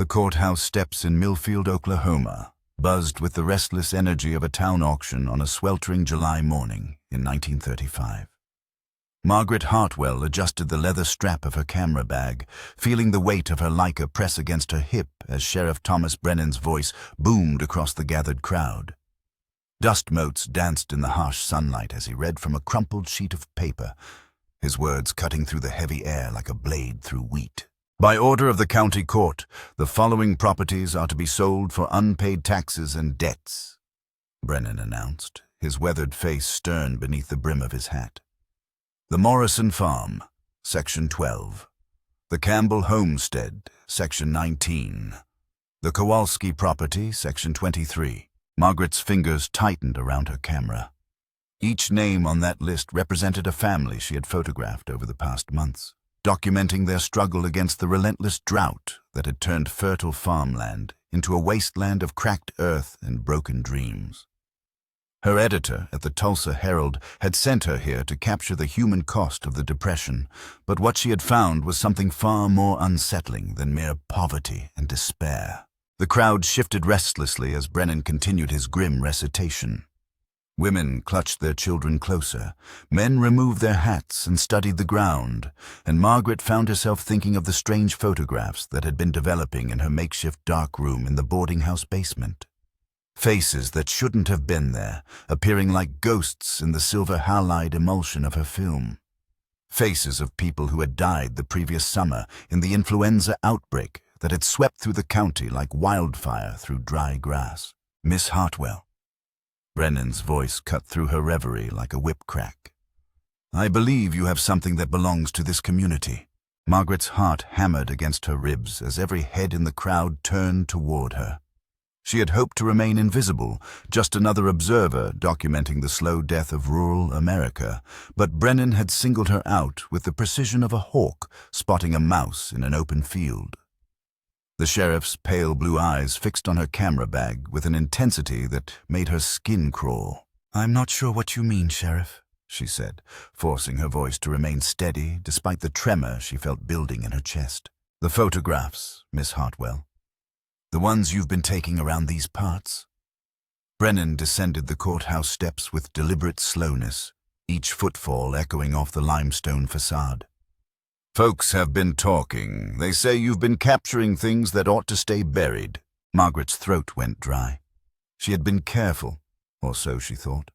The courthouse steps in Millfield, Oklahoma, buzzed with the restless energy of a town auction on a sweltering July morning in 1935. Margaret Hartwell adjusted the leather strap of her camera bag, feeling the weight of her Leica press against her hip as Sheriff Thomas Brennan's voice boomed across the gathered crowd. Dust motes danced in the harsh sunlight as he read from a crumpled sheet of paper, his words cutting through the heavy air like a blade through wheat. By order of the county court, the following properties are to be sold for unpaid taxes and debts, Brennan announced, his weathered face stern beneath the brim of his hat. The Morrison Farm, Section 12. The Campbell Homestead, Section 19. The Kowalski property, Section 23. Margaret's fingers tightened around her camera. Each name on that list represented a family she had photographed over the past months, documenting their struggle against the relentless drought that had turned fertile farmland into a wasteland of cracked earth and broken dreams. Her editor at the Tulsa Herald had sent her here to capture the human cost of the Depression, but what she had found was something far more unsettling than mere poverty and despair. The crowd shifted restlessly as Brennan continued his grim recitation. Women clutched their children closer, men removed their hats and studied the ground, and Margaret found herself thinking of the strange photographs that had been developing in her makeshift dark room in the boarding house basement. Faces that shouldn't have been there, appearing like ghosts in the silver halide emulsion of her film. Faces of people who had died the previous summer in the influenza outbreak that had swept through the county like wildfire through dry grass. Miss Hartwell. Brennan's voice cut through her reverie like a whip crack. I believe you have something that belongs to this community. Margaret's heart hammered against her ribs as every head in the crowd turned toward her. She had hoped to remain invisible, just another observer documenting the slow death of rural America, but Brennan had singled her out with the precision of a hawk spotting a mouse in an open field. The sheriff's pale blue eyes fixed on her camera bag with an intensity that made her skin crawl. I'm not sure what you mean, Sheriff, she said, forcing her voice to remain steady despite the tremor she felt building in her chest. The photographs, Miss Hartwell. The ones you've been taking around these parts. Brennan descended the courthouse steps with deliberate slowness, each footfall echoing off the limestone facade. Folks have been talking. They say you've been capturing things that ought to stay buried. Margaret's throat went dry. She had been careful, or so she thought.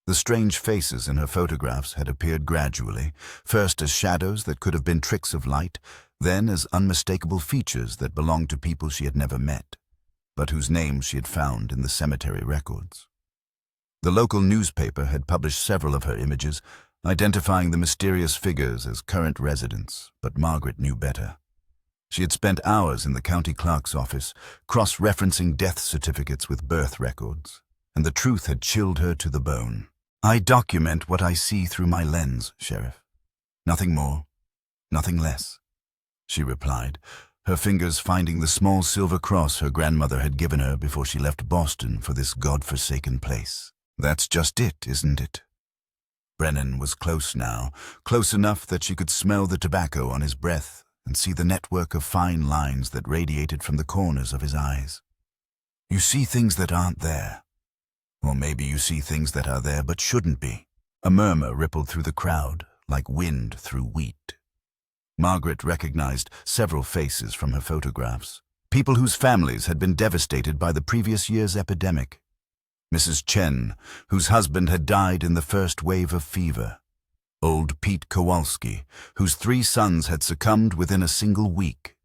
The strange faces in her photographs had appeared gradually, first as shadows that could have been tricks of light, then as unmistakable features that belonged to people she had never met, but whose names she had found in the cemetery records. The local newspaper had published several of her images, identifying the mysterious figures as current residents, but Margaret knew better. She had spent hours in the county clerk's office, cross-referencing death certificates with birth records, and the truth had chilled her to the bone. I document what I see through my lens, Sheriff. Nothing more, nothing less, she replied, her fingers finding the small silver cross her grandmother had given her before she left Boston for this God-forsaken place. That's just it, isn't it? Brennan was close now, close enough that she could smell the tobacco on his breath and see the network of fine lines that radiated from the corners of his eyes. You see things that aren't there. Or maybe you see things that are there but shouldn't be. A murmur rippled through the crowd, like wind through wheat. Margaret recognized several faces from her photographs, people whose families had been devastated by the previous year's epidemic. Mrs. Chen, whose husband had died in the first wave of fever. Old Pete Kowalski, whose 3 sons had succumbed within a single week.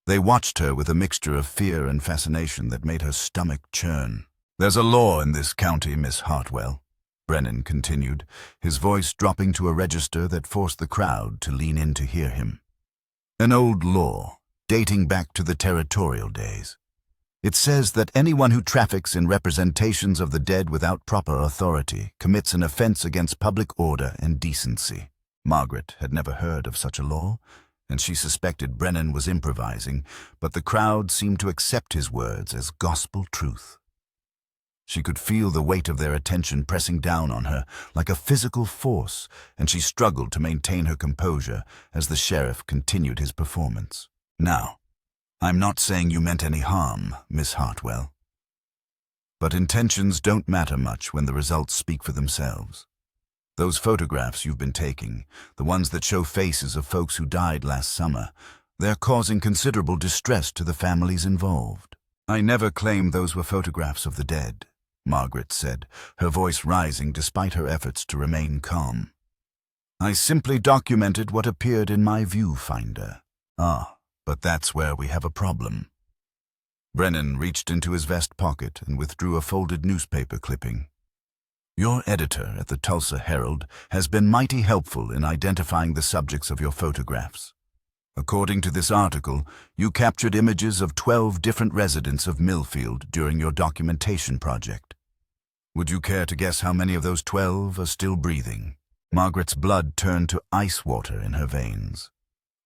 They watched her with a mixture of fear and fascination that made her stomach churn. There's a law in this county, Miss Hartwell, Brennan continued, his voice dropping to a register that forced the crowd to lean in to hear him. An old law, dating back to the territorial days. It says that anyone who traffics in representations of the dead without proper authority commits an offense against public order and decency. Margaret had never heard of such a law, and she suspected Brennan was improvising, but the crowd seemed to accept his words as gospel truth. She could feel the weight of their attention pressing down on her like a physical force, and she struggled to maintain her composure as the sheriff continued his performance. Now, I'm not saying you meant any harm, Miss Hartwell. But intentions don't matter much when the results speak for themselves. Those photographs you've been taking, the ones that show faces of folks who died last summer, they're causing considerable distress to the families involved. I never claimed those were photographs of the dead, Margaret said, her voice rising despite her efforts to remain calm. I simply documented what appeared in my viewfinder. But that's where we have a problem. Brennan reached into his vest pocket and withdrew a folded newspaper clipping. Your editor at the Tulsa Herald has been mighty helpful in identifying the subjects of your photographs. According to this article, you captured images of 12 different residents of Millfield during your documentation project. Would you care to guess how many of those 12 are still breathing? Margaret's blood turned to ice water in her veins.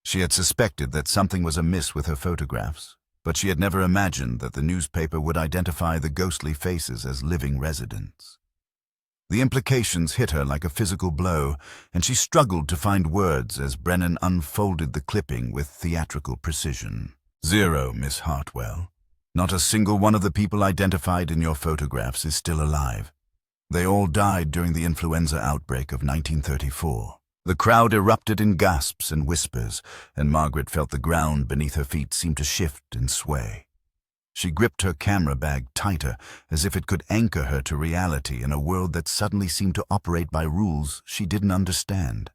She had suspected that something was amiss with her photographs, but she had never imagined that the newspaper would identify the ghostly faces as living residents. The implications hit her like a physical blow, and she struggled to find words as Brennan unfolded the clipping with theatrical precision. 0, Miss Hartwell. Not a single one of the people identified in your photographs is still alive. They all died during the influenza outbreak of 1934. The crowd erupted in gasps and whispers, and Margaret felt the ground beneath her feet seem to shift and sway. She gripped her camera bag tighter, as if it could anchor her to reality in a world that suddenly seemed to operate by rules she didn't understand.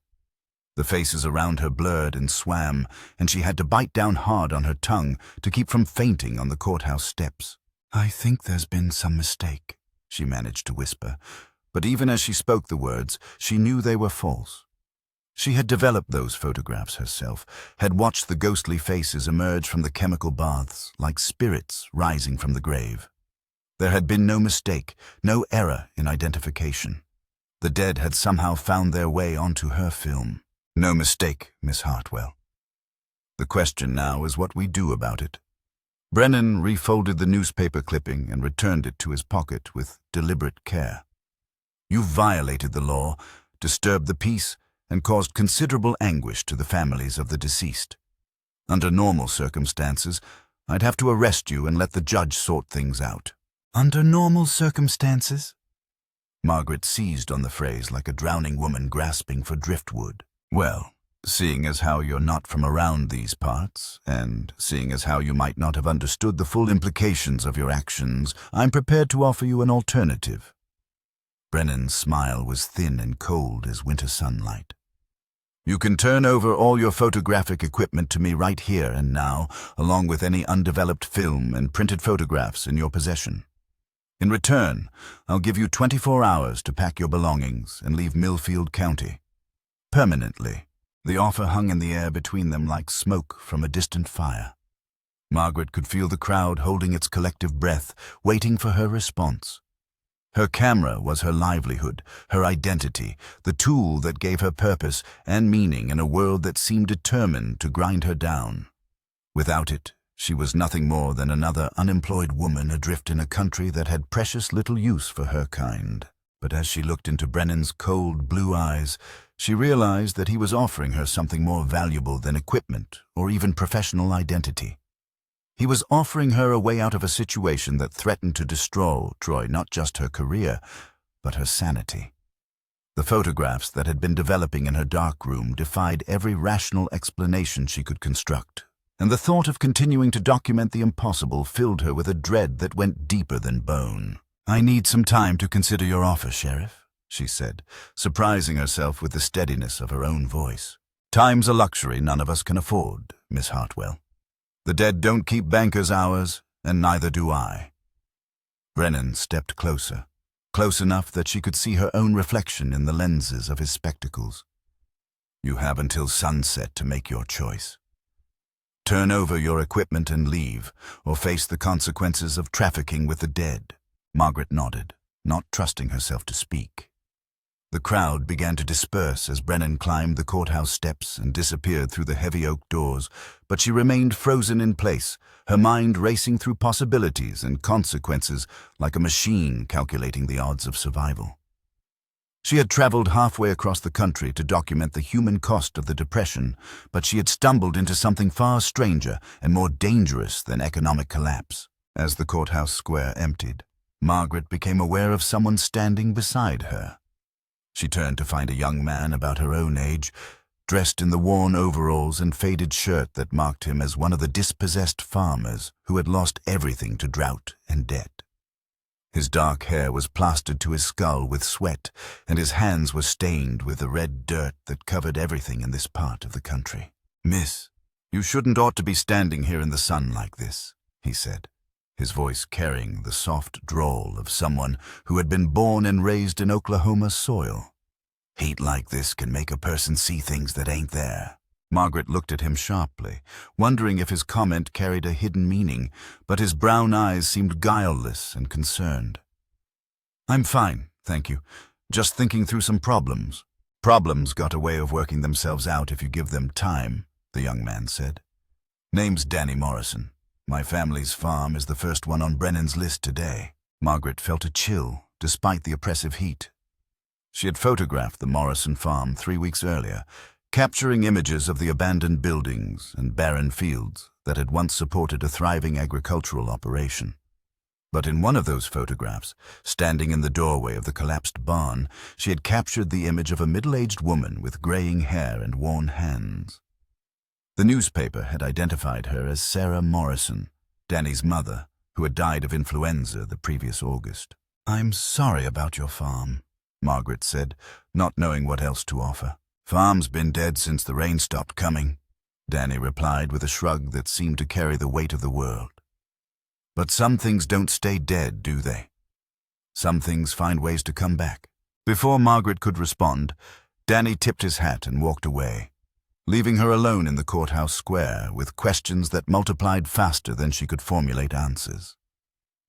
The faces around her blurred and swam, and she had to bite down hard on her tongue to keep from fainting on the courthouse steps. I think there's been some mistake, she managed to whisper, but even as she spoke the words, she knew they were false. She had developed those photographs herself, had watched the ghostly faces emerge from the chemical baths like spirits rising from the grave. There had been no mistake, no error in identification. The dead had somehow found their way onto her film. No mistake, Miss Hartwell. The question now is what we do about it. Brennan refolded the newspaper clipping and returned it to his pocket with deliberate care. You violated the law, disturbed the peace, and caused considerable anguish to the families of the deceased. Under normal circumstances, I'd have to arrest you and let the judge sort things out. Under normal circumstances? Margaret seized on the phrase like a drowning woman grasping for driftwood. Well, seeing as how you're not from around these parts, and seeing as how you might not have understood the full implications of your actions, I'm prepared to offer you an alternative. Brennan's smile was thin and cold as winter sunlight. You can turn over all your photographic equipment to me right here and now, along with any undeveloped film and printed photographs in your possession. In return, I'll give you 24 hours to pack your belongings and leave Millfield County. Permanently. The offer hung in the air between them like smoke from a distant fire. Margaret could feel the crowd holding its collective breath, waiting for her response. Her camera was her livelihood, her identity, the tool that gave her purpose and meaning in a world that seemed determined to grind her down. Without it, she was nothing more than another unemployed woman adrift in a country that had precious little use for her kind. But as she looked into Brennan's cold blue eyes, she realized that he was offering her something more valuable than equipment or even professional identity. He was offering her a way out of a situation that threatened to destroy not just her career, but her sanity. The photographs that had been developing in her dark room defied every rational explanation she could construct, and the thought of continuing to document the impossible filled her with a dread that went deeper than bone. I need some time to consider your offer, Sheriff, she said, surprising herself with the steadiness of her own voice. Time's a luxury none of us can afford, Miss Hartwell. The dead don't keep bankers' hours, and neither do I. Brennan stepped closer, close enough that she could see her own reflection in the lenses of his spectacles. You have until sunset to make your choice. Turn over your equipment and leave, or face the consequences of trafficking with the dead. Margaret nodded, not trusting herself to speak. The crowd began to disperse as Brennan climbed the courthouse steps and disappeared through the heavy oak doors, but she remained frozen in place, her mind racing through possibilities and consequences like a machine calculating the odds of survival. She had traveled halfway across the country to document the human cost of the Depression, but she had stumbled into something far stranger and more dangerous than economic collapse. As the courthouse square emptied, Margaret became aware of someone standing beside her. She turned to find a young man about her own age, dressed in the worn overalls and faded shirt that marked him as one of the dispossessed farmers who had lost everything to drought and debt. His dark hair was plastered to his skull with sweat, and his hands were stained with the red dirt that covered everything in this part of the country. "Miss, you shouldn't ought to be standing here in the sun like this," he said, his voice carrying the soft drawl of someone who had been born and raised in Oklahoma soil. "Heat like this can make a person see things that ain't there." Margaret looked at him sharply, wondering if his comment carried a hidden meaning, but his brown eyes seemed guileless and concerned. "I'm fine, thank you. Just thinking through some problems." "Problems got a way of working themselves out if you give them time," the young man said. "Name's Danny Morrison. My family's farm is the first one on Brennan's list today." Margaret felt a chill, despite the oppressive heat. She had photographed the Morrison farm 3 weeks earlier, capturing images of the abandoned buildings and barren fields that had once supported a thriving agricultural operation. But in one of those photographs, standing in the doorway of the collapsed barn, she had captured the image of a middle-aged woman with graying hair and worn hands. The newspaper had identified her as Sarah Morrison, Danny's mother, who had died of influenza the previous August. "I'm sorry about your farm," Margaret said, not knowing what else to offer. "Farm's been dead since the rain stopped coming," Danny replied with a shrug that seemed to carry the weight of the world. "But some things don't stay dead, do they? Some things find ways to come back." Before Margaret could respond, Danny tipped his hat and walked away, leaving her alone in the courthouse square with questions that multiplied faster than she could formulate answers.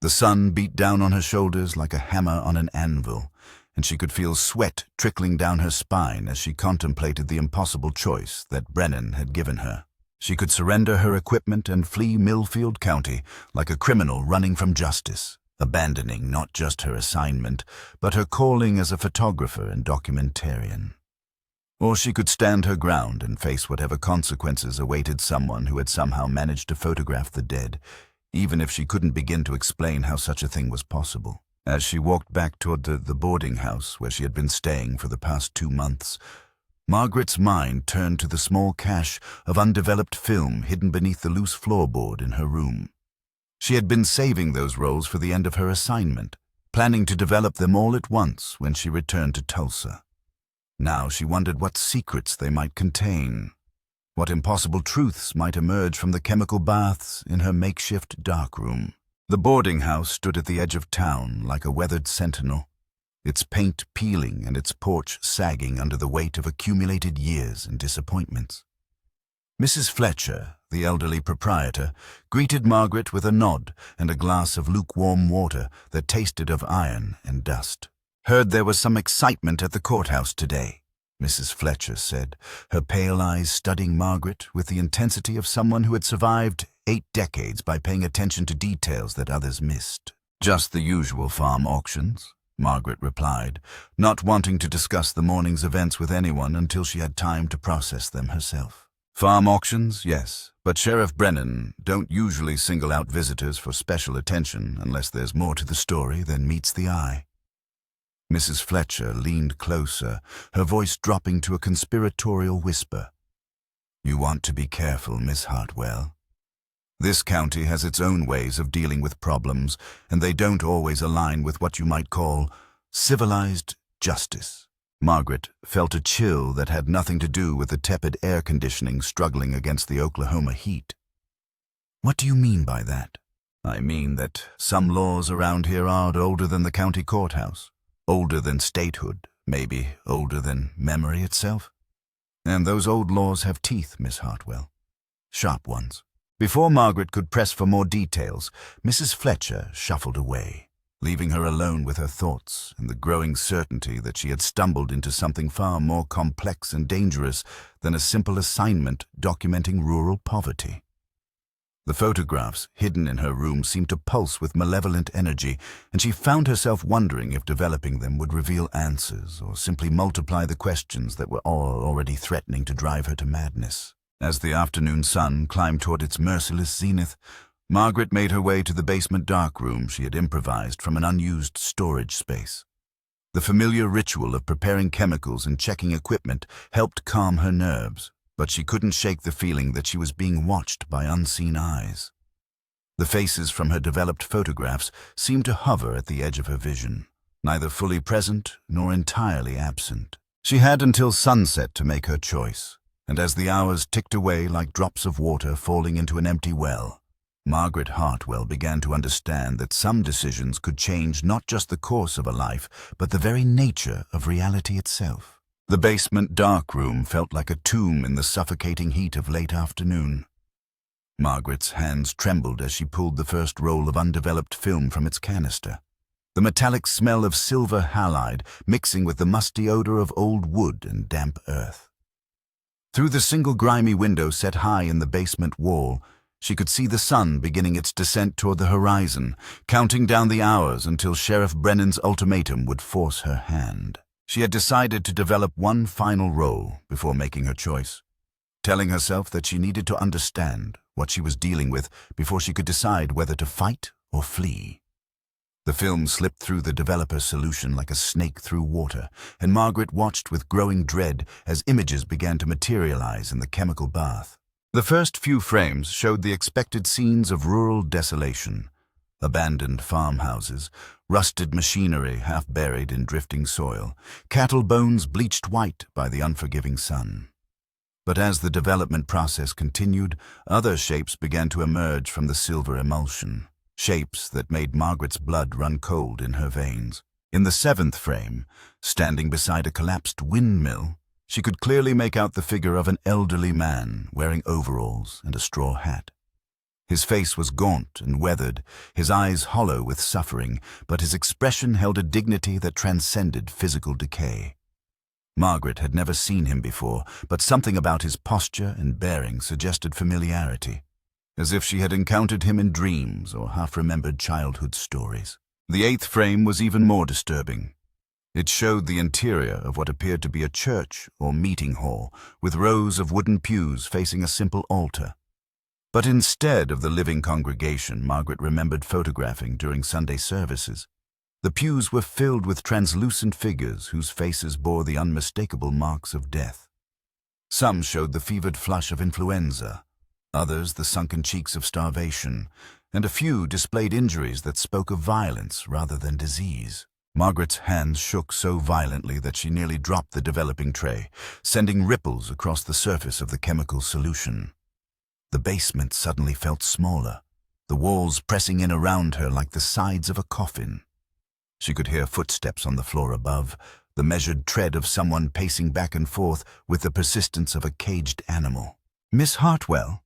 The sun beat down on her shoulders like a hammer on an anvil, and she could feel sweat trickling down her spine as she contemplated the impossible choice that Brennan had given her. She could surrender her equipment and flee Millfield County like a criminal running from justice, abandoning not just her assignment, but her calling as a photographer and documentarian. Or she could stand her ground and face whatever consequences awaited someone who had somehow managed to photograph the dead, even if she couldn't begin to explain how such a thing was possible. As she walked back toward the boarding house where she had been staying for the past 2 months, Margaret's mind turned to the small cache of undeveloped film hidden beneath the loose floorboard in her room. She had been saving those rolls for the end of her assignment, planning to develop them all at once when she returned to Tulsa. Now she wondered what secrets they might contain, what impossible truths might emerge from the chemical baths in her makeshift darkroom. The boarding house stood at the edge of town like a weathered sentinel, its paint peeling and its porch sagging under the weight of accumulated years and disappointments. Mrs. Fletcher, the elderly proprietor, greeted Margaret with a nod and a glass of lukewarm water that tasted of iron and dust. "Heard there was some excitement at the courthouse today," Mrs. Fletcher said, her pale eyes studying Margaret with the intensity of someone who had survived 8 decades by paying attention to details that others missed. "Just the usual farm auctions," Margaret replied, not wanting to discuss the morning's events with anyone until she had time to process them herself. "Farm auctions, yes, but Sheriff Brennan don't usually single out visitors for special attention unless there's more to the story than meets the eye." Mrs. Fletcher leaned closer, her voice dropping to a conspiratorial whisper. "You want to be careful, Miss Hartwell. This county has its own ways of dealing with problems, and they don't always align with what you might call civilized justice." Margaret felt a chill that had nothing to do with the tepid air conditioning struggling against the Oklahoma heat. "What do you mean by that?" "I mean that some laws around here are older than the county courthouse, older than statehood, maybe older than memory itself. And those old laws have teeth, Miss Hartwell. Sharp ones." Before Margaret could press for more details, Mrs. Fletcher shuffled away, leaving her alone with her thoughts and the growing certainty that she had stumbled into something far more complex and dangerous than a simple assignment documenting rural poverty. The photographs hidden in her room seemed to pulse with malevolent energy, and she found herself wondering if developing them would reveal answers or simply multiply the questions that were already threatening to drive her to madness. As the afternoon sun climbed toward its merciless zenith, Margaret made her way to the basement darkroom she had improvised from an unused storage space. The familiar ritual of preparing chemicals and checking equipment helped calm her nerves, but she couldn't shake the feeling that she was being watched by unseen eyes. The faces from her developed photographs seemed to hover at the edge of her vision, neither fully present nor entirely absent. She had until sunset to make her choice, and as the hours ticked away like drops of water falling into an empty well, Margaret Hartwell began to understand that some decisions could change not just the course of a life, but the very nature of reality itself. The basement darkroom felt like a tomb in the suffocating heat of late afternoon. Margaret's hands trembled as she pulled the first roll of undeveloped film from its canister. The metallic smell of silver halide mixing with the musty odor of old wood and damp earth. Through the single grimy window set high in the basement wall, she could see the sun beginning its descent toward the horizon, counting down the hours until Sheriff Brennan's ultimatum would force her hand. She had decided to develop one final roll before making her choice, telling herself that she needed to understand what she was dealing with before she could decide whether to fight or flee. The film slipped through the developer's solution like a snake through water, and Margaret watched with growing dread as images began to materialize in the chemical bath. The first few frames showed the expected scenes of rural desolation: abandoned farmhouses, rusted machinery half buried in drifting soil, cattle bones bleached white by the unforgiving sun. But as the development process continued, other shapes began to emerge from the silver emulsion, shapes that made Margaret's blood run cold in her veins. In the 7th frame, standing beside a collapsed windmill, she could clearly make out the figure of an elderly man wearing overalls and a straw hat. His face was gaunt and weathered, his eyes hollow with suffering, but his expression held a dignity that transcended physical decay. Margaret had never seen him before, but something about his posture and bearing suggested familiarity, as if she had encountered him in dreams or half-remembered childhood stories. The 8th frame was even more disturbing. It showed the interior of what appeared to be a church or meeting hall, with rows of wooden pews facing a simple altar. But instead of the living congregation Margaret remembered photographing during Sunday services, the pews were filled with translucent figures whose faces bore the unmistakable marks of death. Some showed the fevered flush of influenza, others the sunken cheeks of starvation, and a few displayed injuries that spoke of violence rather than disease. Margaret's hands shook so violently that she nearly dropped the developing tray, sending ripples across the surface of the chemical solution. The basement suddenly felt smaller, the walls pressing in around her like the sides of a coffin. She could hear footsteps on the floor above, the measured tread of someone pacing back and forth with the persistence of a caged animal. "Miss Hartwell?"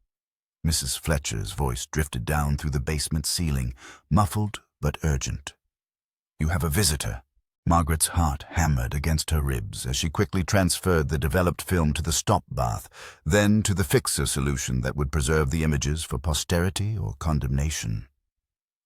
Mrs. Fletcher's voice drifted down through the basement ceiling, muffled but urgent. "You have a visitor." Margaret's heart hammered against her ribs as she quickly transferred the developed film to the stop bath, then to the fixer solution that would preserve the images for posterity or condemnation.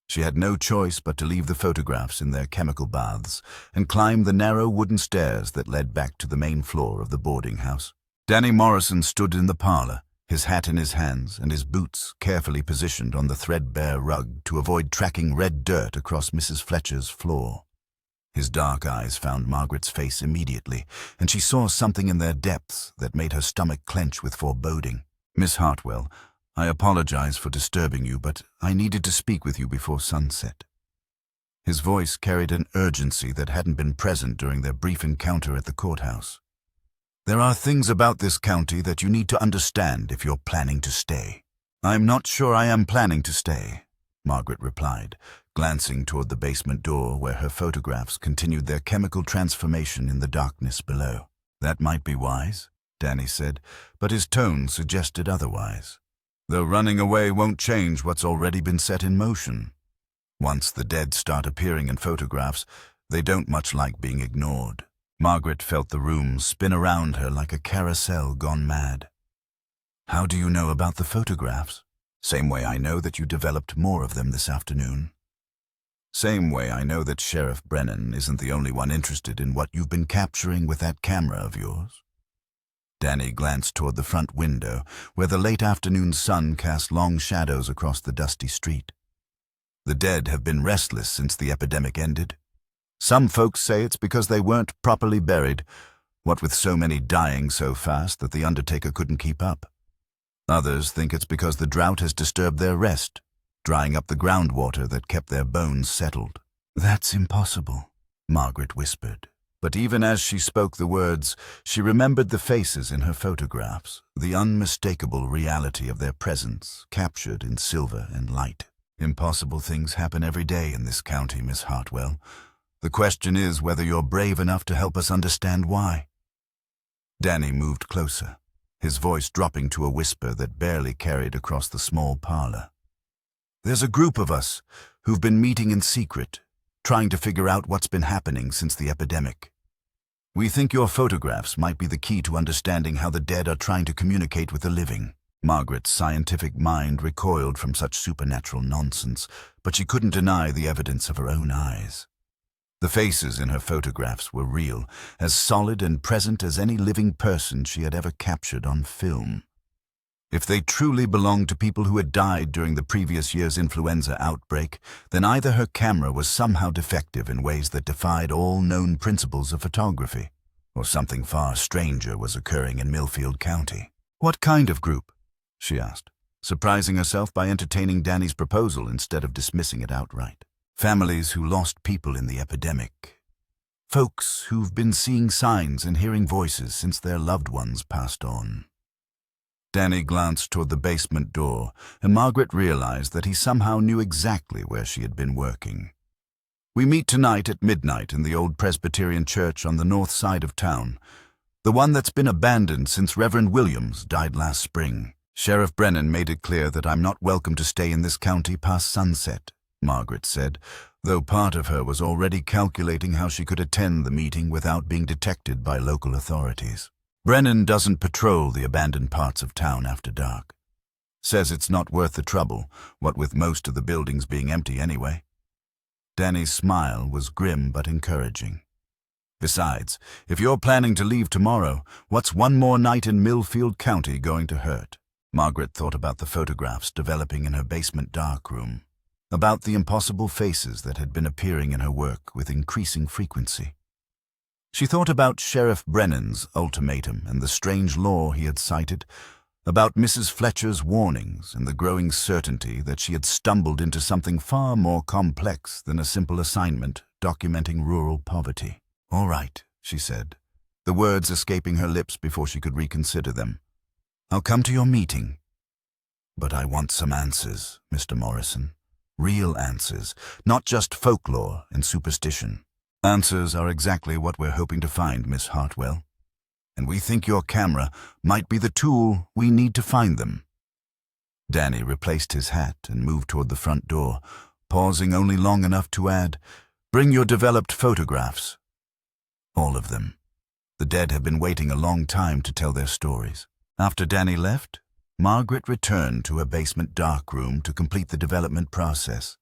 She had no choice but to leave the photographs in their chemical baths and climb the narrow wooden stairs that led back to the main floor of the boarding house. Danny Morrison stood in the parlor, his hat in his hands and his boots carefully positioned on the threadbare rug to avoid tracking red dirt across Mrs. Fletcher's floor. His dark eyes found Margaret's face immediately, and she saw something in their depths that made her stomach clench with foreboding. "Miss Hartwell, I apologize for disturbing you, but I needed to speak with you before sunset." His voice carried an urgency that hadn't been present during their brief encounter at the courthouse. "There are things about this county that you need to understand if you're planning to stay." "I'm not sure I am planning to stay," Margaret replied, glancing toward the basement door where her photographs continued their chemical transformation in the darkness below. "That might be wise," Danny said, but his tone suggested otherwise. "Though running away won't change what's already been set in motion. Once the dead start appearing in photographs, they don't much like being ignored." Margaret felt the room spin around her like a carousel gone mad. "How do you know about the photographs?" Same way I know that you developed more of them this afternoon. Same way I know that Sheriff Brennan isn't the only one interested in what you've been capturing with that camera of yours. Danny glanced toward the front window, where the late afternoon sun cast long shadows across the dusty street. The dead have been restless since the epidemic ended. Some folks say it's because they weren't properly buried, what with so many dying so fast that the undertaker couldn't keep up. Others think it's because the drought has disturbed their rest, drying up the groundwater that kept their bones settled. That's impossible, Margaret whispered. But even as she spoke the words, she remembered the faces in her photographs, the unmistakable reality of their presence, captured in silver and light. Impossible things happen every day in this county, Miss Hartwell. The question is whether you're brave enough to help us understand why. Danny moved closer, his voice dropping to a whisper that barely carried across the small parlor. There's a group of us who've been meeting in secret, trying to figure out what's been happening since the epidemic. We think your photographs might be the key to understanding how the dead are trying to communicate with the living. Margaret's scientific mind recoiled from such supernatural nonsense, but she couldn't deny the evidence of her own eyes. The faces in her photographs were real, as solid and present as any living person she had ever captured on film. If they truly belonged to people who had died during the previous year's influenza outbreak, then either her camera was somehow defective in ways that defied all known principles of photography, or something far stranger was occurring in Millfield County. What kind of group? She asked, surprising herself by entertaining Danny's proposal instead of dismissing it outright. Families who lost people in the epidemic. Folks who've been seeing signs and hearing voices since their loved ones passed on. Danny glanced toward the basement door, and Margaret realized that he somehow knew exactly where she had been working. We meet tonight at midnight in the old Presbyterian church on the north side of town, the one that's been abandoned since Reverend Williams died last spring. Sheriff Brennan made it clear that I'm not welcome to stay in this county past sunset, Margaret said, though part of her was already calculating how she could attend the meeting without being detected by local authorities. Brennan doesn't patrol the abandoned parts of town after dark. Says it's not worth the trouble, what with most of the buildings being empty anyway. Danny's smile was grim but encouraging. Besides, if you're planning to leave tomorrow, what's one more night in Millfield County going to hurt? Margaret thought about the photographs developing in her basement darkroom, about the impossible faces that had been appearing in her work with increasing frequency. She thought about Sheriff Brennan's ultimatum and the strange law he had cited, about Mrs. Fletcher's warnings and the growing certainty that she had stumbled into something far more complex than a simple assignment documenting rural poverty. All right, she said, the words escaping her lips before she could reconsider them. I'll come to your meeting. But I want some answers, Mr. Morrison. Real answers, not just folklore and superstition. Answers are exactly what we're hoping to find, Miss Hartwell. And we think your camera might be the tool we need to find them. Danny replaced his hat and moved toward the front door, pausing only long enough to add, "Bring your developed photographs." All of them. The dead have been waiting a long time to tell their stories. After Danny left, Margaret returned to her basement darkroom to complete the development process.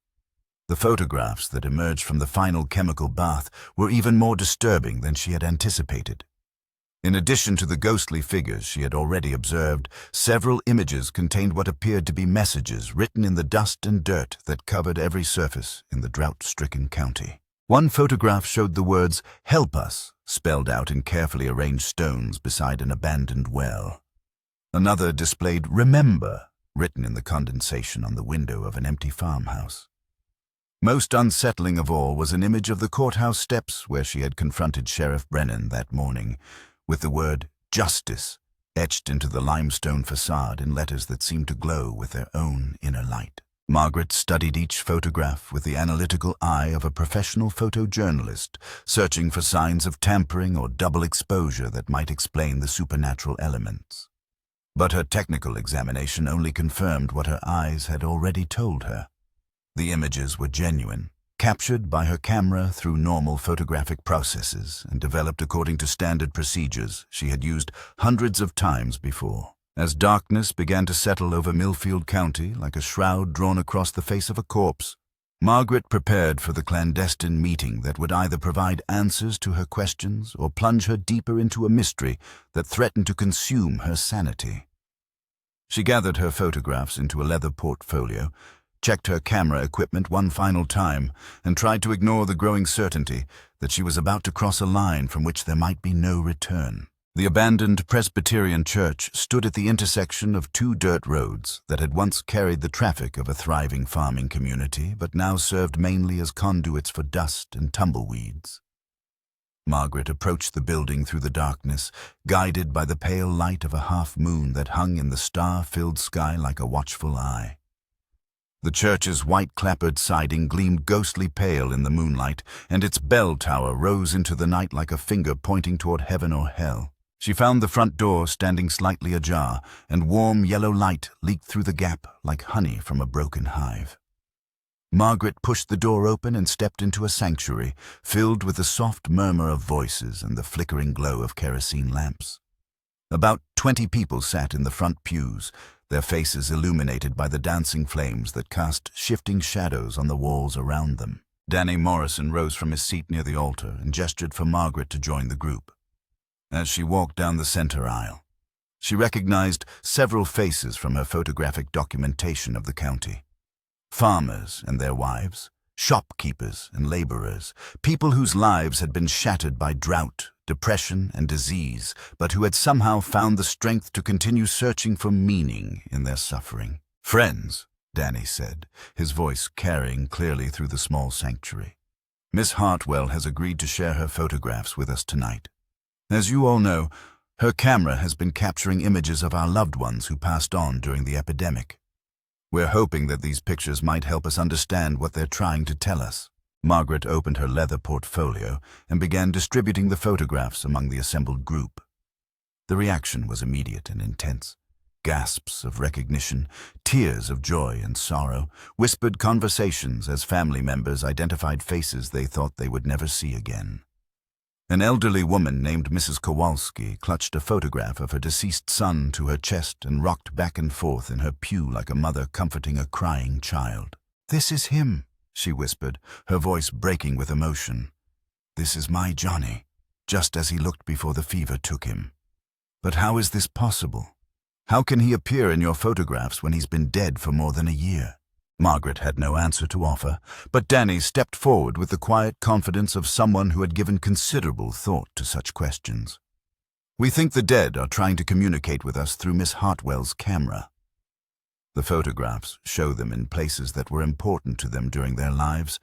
The photographs that emerged from the final chemical bath were even more disturbing than she had anticipated. In addition to the ghostly figures she had already observed, several images contained what appeared to be messages written in the dust and dirt that covered every surface in the drought-stricken county. One photograph showed the words, "Help us," spelled out in carefully arranged stones beside an abandoned well. Another displayed "Remember," written in the condensation on the window of an empty farmhouse. Most unsettling of all was an image of the courthouse steps where she had confronted Sheriff Brennan that morning, with the word "Justice" etched into the limestone facade in letters that seemed to glow with their own inner light. Margaret studied each photograph with the analytical eye of a professional photojournalist, searching for signs of tampering or double exposure that might explain the supernatural elements. But her technical examination only confirmed what her eyes had already told her. The images were genuine, captured by her camera through normal photographic processes and developed according to standard procedures she had used hundreds of times before. As darkness began to settle over Millfield County like a shroud drawn across the face of a corpse, Margaret prepared for the clandestine meeting that would either provide answers to her questions or plunge her deeper into a mystery that threatened to consume her sanity. She gathered her photographs into a leather portfolio, checked her camera equipment one final time, and tried to ignore the growing certainty that she was about to cross a line from which there might be no return. The abandoned Presbyterian church stood at the intersection of two dirt roads that had once carried the traffic of a thriving farming community but now served mainly as conduits for dust and tumbleweeds. Margaret approached the building through the darkness, guided by the pale light of a half-moon that hung in the star-filled sky like a watchful eye. The church's white-clappered siding gleamed ghostly pale in the moonlight, and its bell tower rose into the night like a finger pointing toward heaven or hell. She found the front door standing slightly ajar, and warm yellow light leaked through the gap like honey from a broken hive. Margaret pushed the door open and stepped into a sanctuary, filled with the soft murmur of voices and the flickering glow of kerosene lamps. About 20 people sat in the front pews, their faces illuminated by the dancing flames that cast shifting shadows on the walls around them. Danny Morrison rose from his seat near the altar and gestured for Margaret to join the group. As she walked down the center aisle, she recognized several faces from her photographic documentation of the county. Farmers and their wives, shopkeepers and laborers, people whose lives had been shattered by drought, depression, and disease, but who had somehow found the strength to continue searching for meaning in their suffering. "Friends," Danny said, his voice carrying clearly through the small sanctuary. "Miss Hartwell has agreed to share her photographs with us tonight. As you all know, her camera has been capturing images of our loved ones who passed on during the epidemic. We're hoping that these pictures might help us understand what they're trying to tell us." Margaret opened her leather portfolio and began distributing the photographs among the assembled group. The reaction was immediate and intense. Gasps of recognition, tears of joy and sorrow, whispered conversations as family members identified faces they thought they would never see again. An elderly woman named Mrs. Kowalski clutched a photograph of her deceased son to her chest and rocked back and forth in her pew like a mother comforting a crying child. "This is him," she whispered, her voice breaking with emotion. "This is my Johnny, just as he looked before the fever took him. But how is this possible? How can he appear in your photographs when he's been dead for more than a year?" Margaret had no answer to offer, but Danny stepped forward with the quiet confidence of someone who had given considerable thought to such questions. "We think the dead are trying to communicate with us through Miss Hartwell's camera. The photographs show them in places that were important to them during their lives,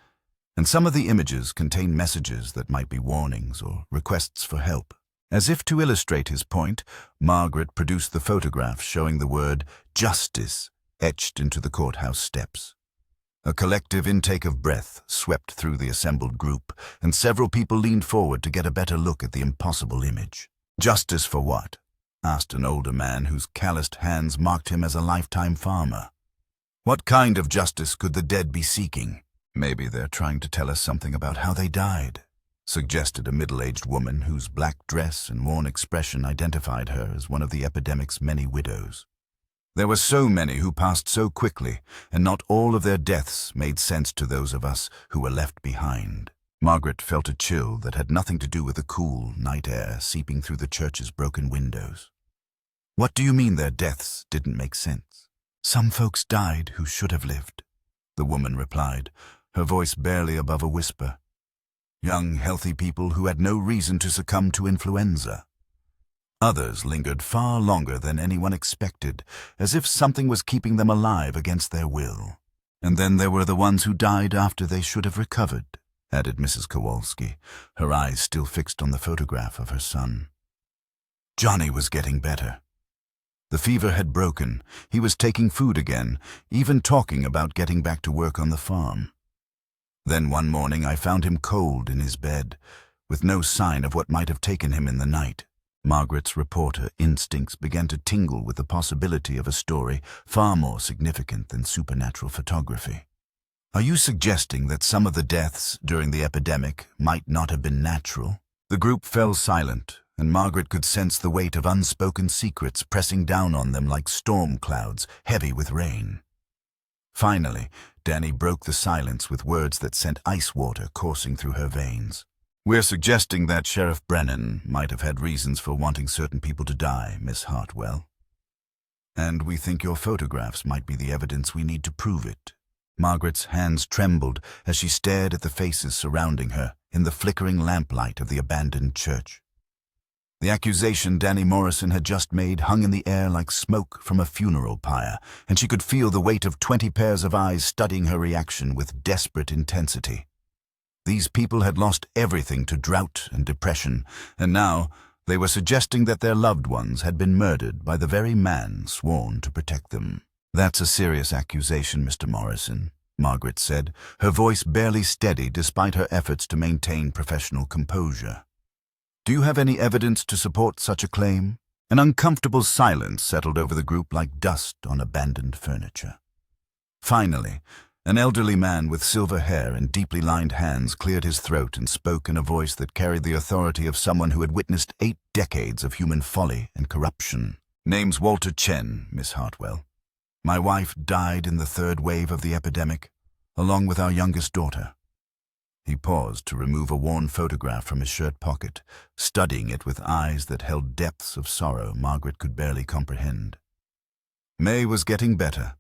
and some of the images contain messages that might be warnings or requests for help." As if to illustrate his point, Margaret produced the photograph showing the word "justice" etched into the courthouse steps. A collective intake of breath swept through the assembled group, and several people leaned forward to get a better look at the impossible image. "Justice for what?" asked an older man whose calloused hands marked him as a lifetime farmer. "What kind of justice could the dead be seeking?" "Maybe they're trying to tell us something about how they died," suggested a middle-aged woman whose black dress and worn expression identified her as one of the epidemic's many widows. "There were so many who passed so quickly, and not all of their deaths made sense to those of us who were left behind." Margaret felt a chill that had nothing to do with the cool night air seeping through the church's broken windows. "What do you mean their deaths didn't make sense?" "Some folks died who should have lived," the woman replied, her voice barely above a whisper. "Young, healthy people who had no reason to succumb to influenza. Others lingered far longer than anyone expected, as if something was keeping them alive against their will. And then there were the ones who died after they should have recovered," added Mrs. Kowalski, her eyes still fixed on the photograph of her son. "Johnny was getting better. The fever had broken, he was taking food again, even talking about getting back to work on the farm. Then one morning I found him cold in his bed, with no sign of what might have taken him in the night." Margaret's reporter instincts began to tingle with the possibility of a story far more significant than supernatural photography. "Are you suggesting that some of the deaths during the epidemic might not have been natural?" The group fell silent and Margaret could sense the weight of unspoken secrets pressing down on them like storm clouds, heavy with rain. Finally, Danny broke the silence with words that sent ice water coursing through her veins. "We're suggesting that Sheriff Brennan might have had reasons for wanting certain people to die, Miss Hartwell. And we think your photographs might be the evidence we need to prove it." Margaret's hands trembled as she stared at the faces surrounding her in the flickering lamplight of the abandoned church. The accusation Danny Morrison had just made hung in the air like smoke from a funeral pyre, and she could feel the weight of 20 pairs of eyes studying her reaction with desperate intensity. These people had lost everything to drought and depression, and now they were suggesting that their loved ones had been murdered by the very man sworn to protect them. "That's a serious accusation, Mr. Morrison," Margaret said, her voice barely steady despite her efforts to maintain professional composure. "Do you have any evidence to support such a claim?" An uncomfortable silence settled over the group like dust on abandoned furniture. Finally, an elderly man with silver hair and deeply lined hands cleared his throat and spoke in a voice that carried the authority of someone who had witnessed 8 decades of human folly and corruption. "Name's Walter Chen, Miss Hartwell. My wife died in the 3rd wave of the epidemic, along with our youngest daughter." He paused to remove a worn photograph from his shirt pocket, studying it with eyes that held depths of sorrow Margaret could barely comprehend. May was getting better,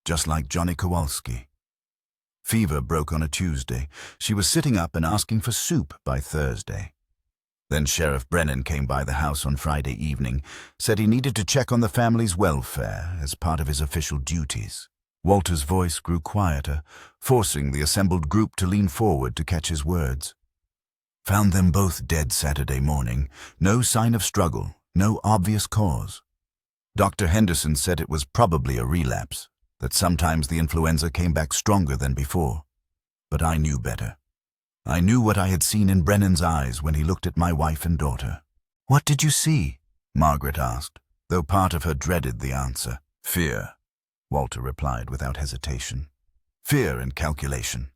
just like Johnny Kowalski. Fever broke on a Tuesday. She was sitting up and asking for soup by Thursday. Then Sheriff Brennan came by the house on Friday evening, said he needed to check on the family's welfare as part of his official duties. Walter's voice grew quieter, forcing the assembled group to lean forward to catch his words. "Found them both dead Saturday morning. No sign of struggle, no obvious cause. Dr. Henderson said it was probably a relapse, that sometimes the influenza came back stronger than before. But I knew better. I knew what I had seen in Brennan's eyes when he looked at my wife and daughter." "What did you see?" Margaret asked, though part of her dreaded the answer. "Fear," Walter replied without hesitation. "Fear and calculation.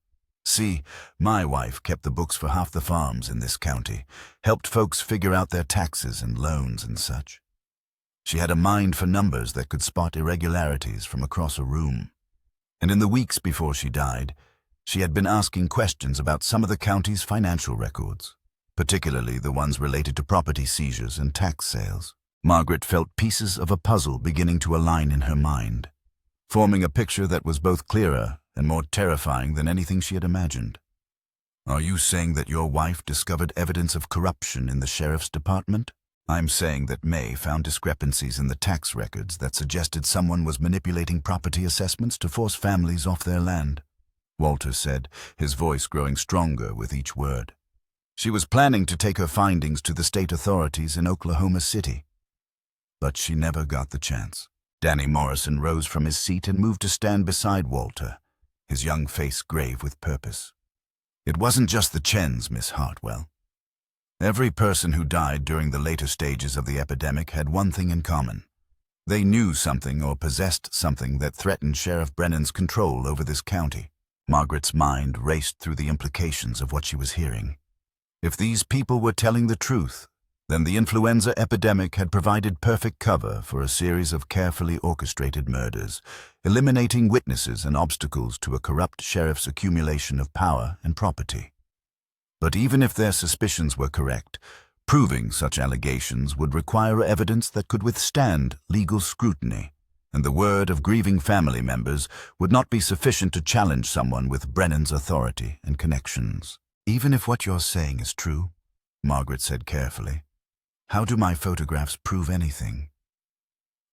See, my wife kept the books for half the farms in this county, helped folks figure out their taxes and loans and such. She had a mind for numbers that could spot irregularities from across a room. And in the weeks before she died, she had been asking questions about some of the county's financial records, particularly the ones related to property seizures and tax sales." Margaret felt pieces of a puzzle beginning to align in her mind, forming a picture that was both clearer and more terrifying than anything she had imagined. "Are you saying that your wife discovered evidence of corruption in the sheriff's department?" "I'm saying that May found discrepancies in the tax records that suggested someone was manipulating property assessments to force families off their land," Walter said, his voice growing stronger with each word. "She was planning to take her findings to the state authorities in Oklahoma City. But she never got the chance." Danny Morrison rose from his seat and moved to stand beside Walter, his young face grave with purpose. "It wasn't just the Chens, Miss Hartwell. Every person who died during the later stages of the epidemic had one thing in common. They knew something or possessed something that threatened Sheriff Brennan's control over this county." Margaret's mind raced through the implications of what she was hearing. If these people were telling the truth, then the influenza epidemic had provided perfect cover for a series of carefully orchestrated murders, eliminating witnesses and obstacles to a corrupt sheriff's accumulation of power and property. But even if their suspicions were correct, proving such allegations would require evidence that could withstand legal scrutiny, and the word of grieving family members would not be sufficient to challenge someone with Brennan's authority and connections. "Even if what you're saying is true," Margaret said carefully, "how do my photographs prove anything?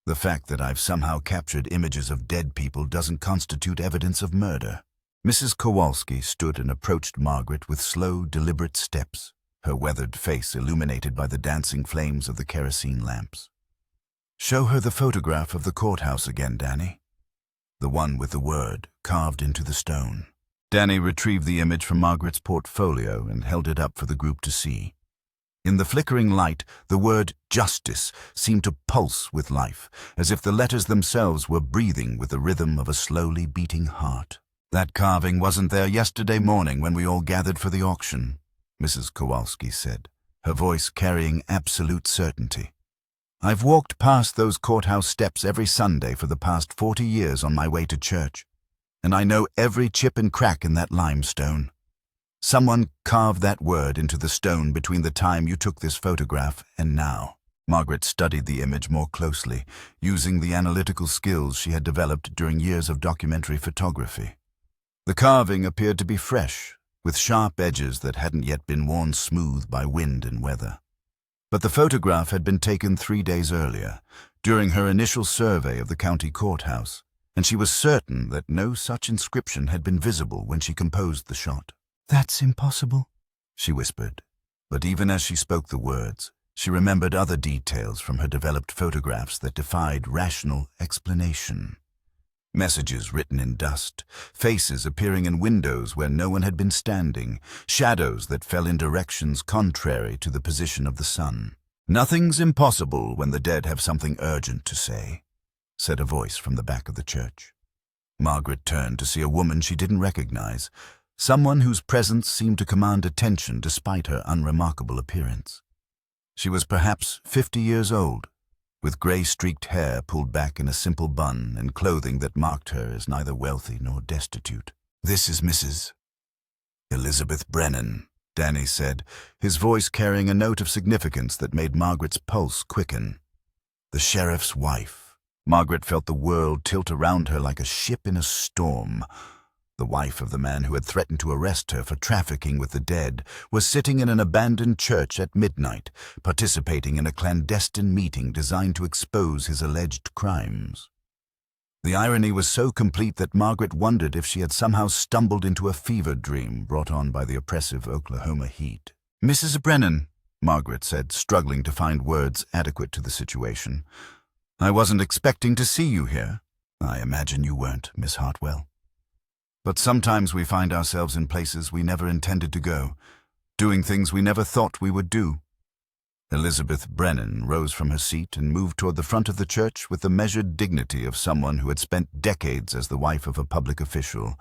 The fact that I've somehow captured images of dead people doesn't constitute evidence of murder." Mrs. Kowalski stood and approached Margaret with slow, deliberate steps, her weathered face illuminated by the dancing flames of the kerosene lamps. "Show her the photograph of the courthouse again, Danny. The one with the word carved into the stone." Danny retrieved the image from Margaret's portfolio and held it up for the group to see. In the flickering light, the word justice seemed to pulse with life, as if the letters themselves were breathing with the rhythm of a slowly beating heart. "That carving wasn't there yesterday morning when we all gathered for the auction," Mrs. Kowalski said. her voice carrying absolute certainty. "I've walked past those courthouse steps every Sunday for the past 40 years on my way to church, and I know every chip and crack in that limestone. Someone carved that word into the stone between the time you took this photograph and now." Margaret studied the image more closely, using the analytical skills she had developed during years of documentary photography. The carving appeared to be fresh, with sharp edges that hadn't yet been worn smooth by wind and weather. But the photograph had been taken 3 days earlier, during her initial survey of the county courthouse, and she was certain that no such inscription had been visible when she composed the shot. "That's impossible," she whispered. But even as she spoke the words, she remembered other details from her developed photographs that defied rational explanation. Messages written in dust, faces appearing in windows where no one had been standing, shadows that fell in directions contrary to the position of the sun. "Nothing's impossible when the dead have something urgent to say," said a voice from the back of the church. Margaret turned to see a woman she didn't recognize, someone whose presence seemed to command attention despite her unremarkable appearance. She was perhaps 50 years old, with grey-streaked hair pulled back in a simple bun and clothing that marked her as neither wealthy nor destitute. "This is Mrs. Elizabeth Brennan," Danny said, his voice carrying a note of significance that made Margaret's pulse quicken. "The sheriff's wife." Margaret felt the world tilt around her like a ship in a storm. The wife of the man who had threatened to arrest her for trafficking with the dead was sitting in an abandoned church at midnight, participating in a clandestine meeting designed to expose his alleged crimes. The irony was so complete that Margaret wondered if she had somehow stumbled into a fever dream brought on by the oppressive Oklahoma heat. "Mrs. Brennan," Margaret said, struggling to find words adequate to the situation. "I wasn't expecting to see you here." "I imagine you weren't, Miss Hartwell. But sometimes we find ourselves in places we never intended to go, doing things we never thought we would do." Elizabeth Brennan rose from her seat and moved toward the front of the church with the measured dignity of someone who had spent decades as the wife of a public official.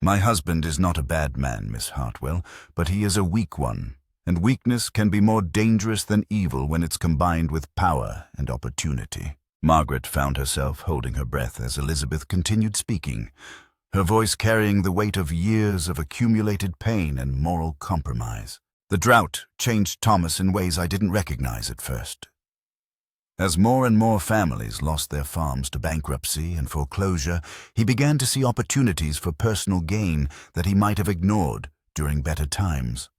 "My husband is not a bad man, Miss Hartwell, but he is a weak one, and weakness can be more dangerous than evil when it's combined with power and opportunity." Margaret found herself holding her breath as Elizabeth continued speaking, her voice carrying the weight of years of accumulated pain and moral compromise. "The drought changed Thomas in ways I didn't recognize at first. As more and more families lost their farms to bankruptcy and foreclosure, he began to see opportunities for personal gain that he might have ignored during better times.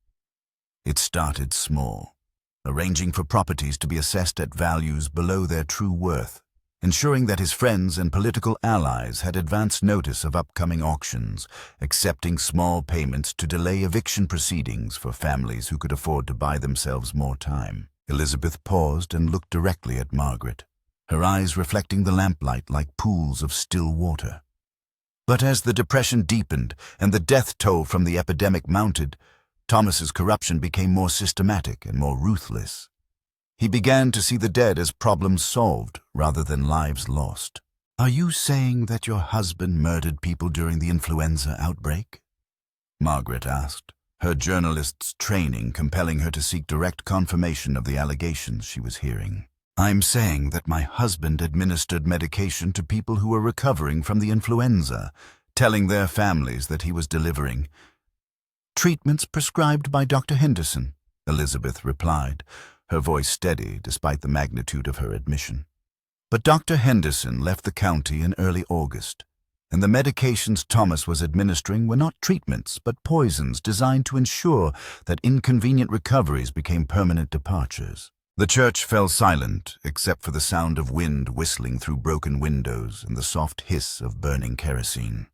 It started small, arranging for properties to be assessed at values below their true worth, ensuring that his friends and political allies had advance notice of upcoming auctions, accepting small payments to delay eviction proceedings for families who could afford to buy themselves more time. Elizabeth paused and looked directly at Margaret, her eyes reflecting the lamplight like pools of still water. But as the depression deepened and the death toll from the epidemic mounted, Thomas's corruption became more systematic and more ruthless. He began to see the dead as problems solved rather than lives lost. "Are you saying that your husband murdered people during the influenza outbreak?" Margaret asked, her journalist's training compelling her to seek direct confirmation of the allegations she was hearing. "I'm saying that my husband administered medication to people who were recovering from the influenza, telling their families that he was delivering treatments prescribed by Dr. Henderson," Elizabeth replied, her voice steady despite the magnitude of her admission. "But Dr. Henderson left the county in early August, and the medications Thomas was administering were not treatments but poisons designed to ensure that inconvenient recoveries became permanent departures." The church fell silent except for the sound of wind whistling through broken windows and the soft hiss of burning kerosene.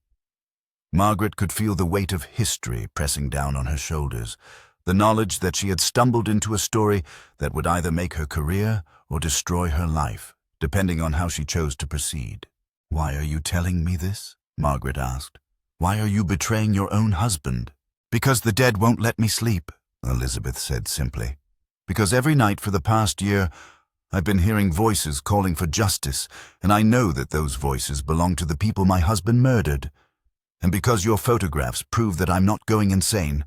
Margaret could feel the weight of history pressing down on her shoulders, the knowledge that she had stumbled into a story that would either make her career or destroy her life, depending on how she chose to proceed. "Why are you telling me this?" Margaret asked. "Why are you betraying your own husband?" "Because the dead won't let me sleep," Elizabeth said simply. "Because every night for the past year, I've been hearing voices calling for justice, and I know that those voices belong to the people my husband murdered. And because your photographs prove that I'm not going insane,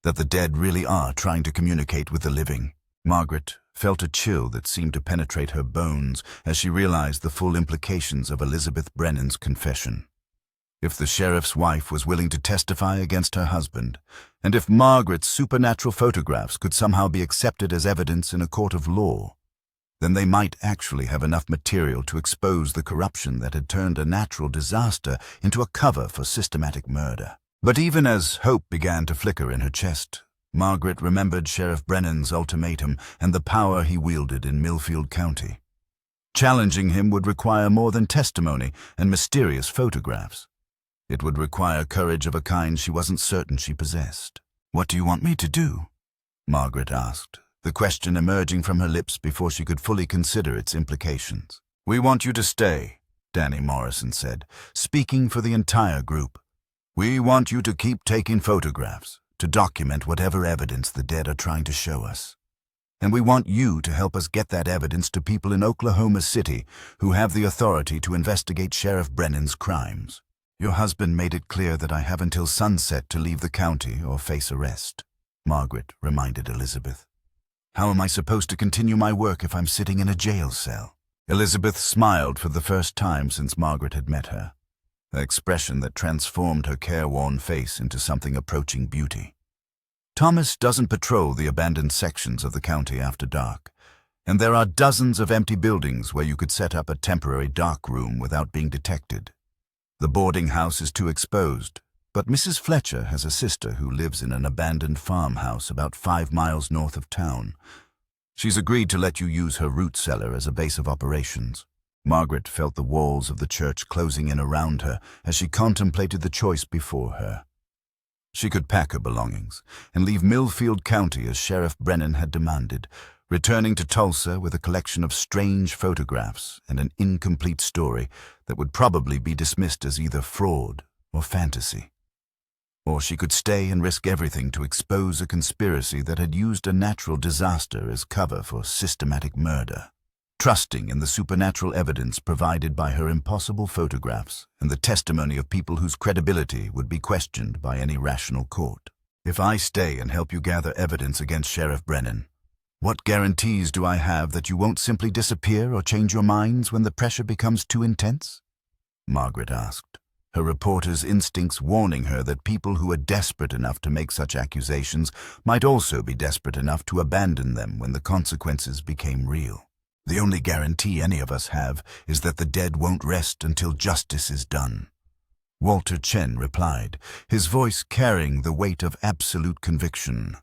That the dead really are trying to communicate with the living. Margaret felt a chill that seemed to penetrate her bones as she realized the full implications of Elizabeth Brennan's confession. If the sheriff's wife was willing to testify against her husband, and if Margaret's supernatural photographs could somehow be accepted as evidence in a court of law, then they might actually have enough material to expose the corruption that had turned a natural disaster into a cover for systematic murder. But even as hope began to flicker in her chest, Margaret remembered Sheriff Brennan's ultimatum and the power he wielded in Millfield County. Challenging him would require more than testimony and mysterious photographs. It would require courage of a kind she wasn't certain she possessed. "What do you want me to do?" Margaret asked, the question emerging from her lips before she could fully consider its implications. "We want you to stay," Danny Morrison said, speaking for the entire group. "We want you to keep taking photographs, to document whatever evidence the dead are trying to show us. And we want you to help us get that evidence to people in Oklahoma City who have the authority to investigate Sheriff Brennan's crimes. Your husband made it clear that I have until sunset to leave the county or face arrest," Margaret reminded Elizabeth. "How am I supposed to continue my work if I'm sitting in a jail cell?" Elizabeth smiled for the first time since Margaret had met her, an expression that transformed her careworn face into something approaching beauty. "Thomas doesn't patrol the abandoned sections of the county after dark, and there are dozens of empty buildings where you could set up a temporary dark room without being detected. The boarding house is too exposed, but Mrs. Fletcher has a sister who lives in an abandoned farmhouse about 5 miles north of town. She's agreed to let you use her root cellar as a base of operations." Margaret felt the walls of the church closing in around her as she contemplated the choice before her. She could pack her belongings and leave Millfield County as Sheriff Brennan had demanded, returning to Tulsa with a collection of strange photographs and an incomplete story that would probably be dismissed as either fraud or fantasy. Or she could stay and risk everything to expose a conspiracy that had used a natural disaster as cover for systematic murder. Trusting in the supernatural evidence provided by her impossible photographs and the testimony of people whose credibility would be questioned by any rational court. "If I stay and help you gather evidence against Sheriff Brennan, what guarantees do I have that you won't simply disappear or change your minds when the pressure becomes too intense?" Margaret asked, her reporter's instincts warning her that people who are desperate enough to make such accusations might also be desperate enough to abandon them when the consequences became real. "The only guarantee any of us have is that the dead won't rest until justice is done," Walter Chen replied, his voice carrying the weight of absolute conviction.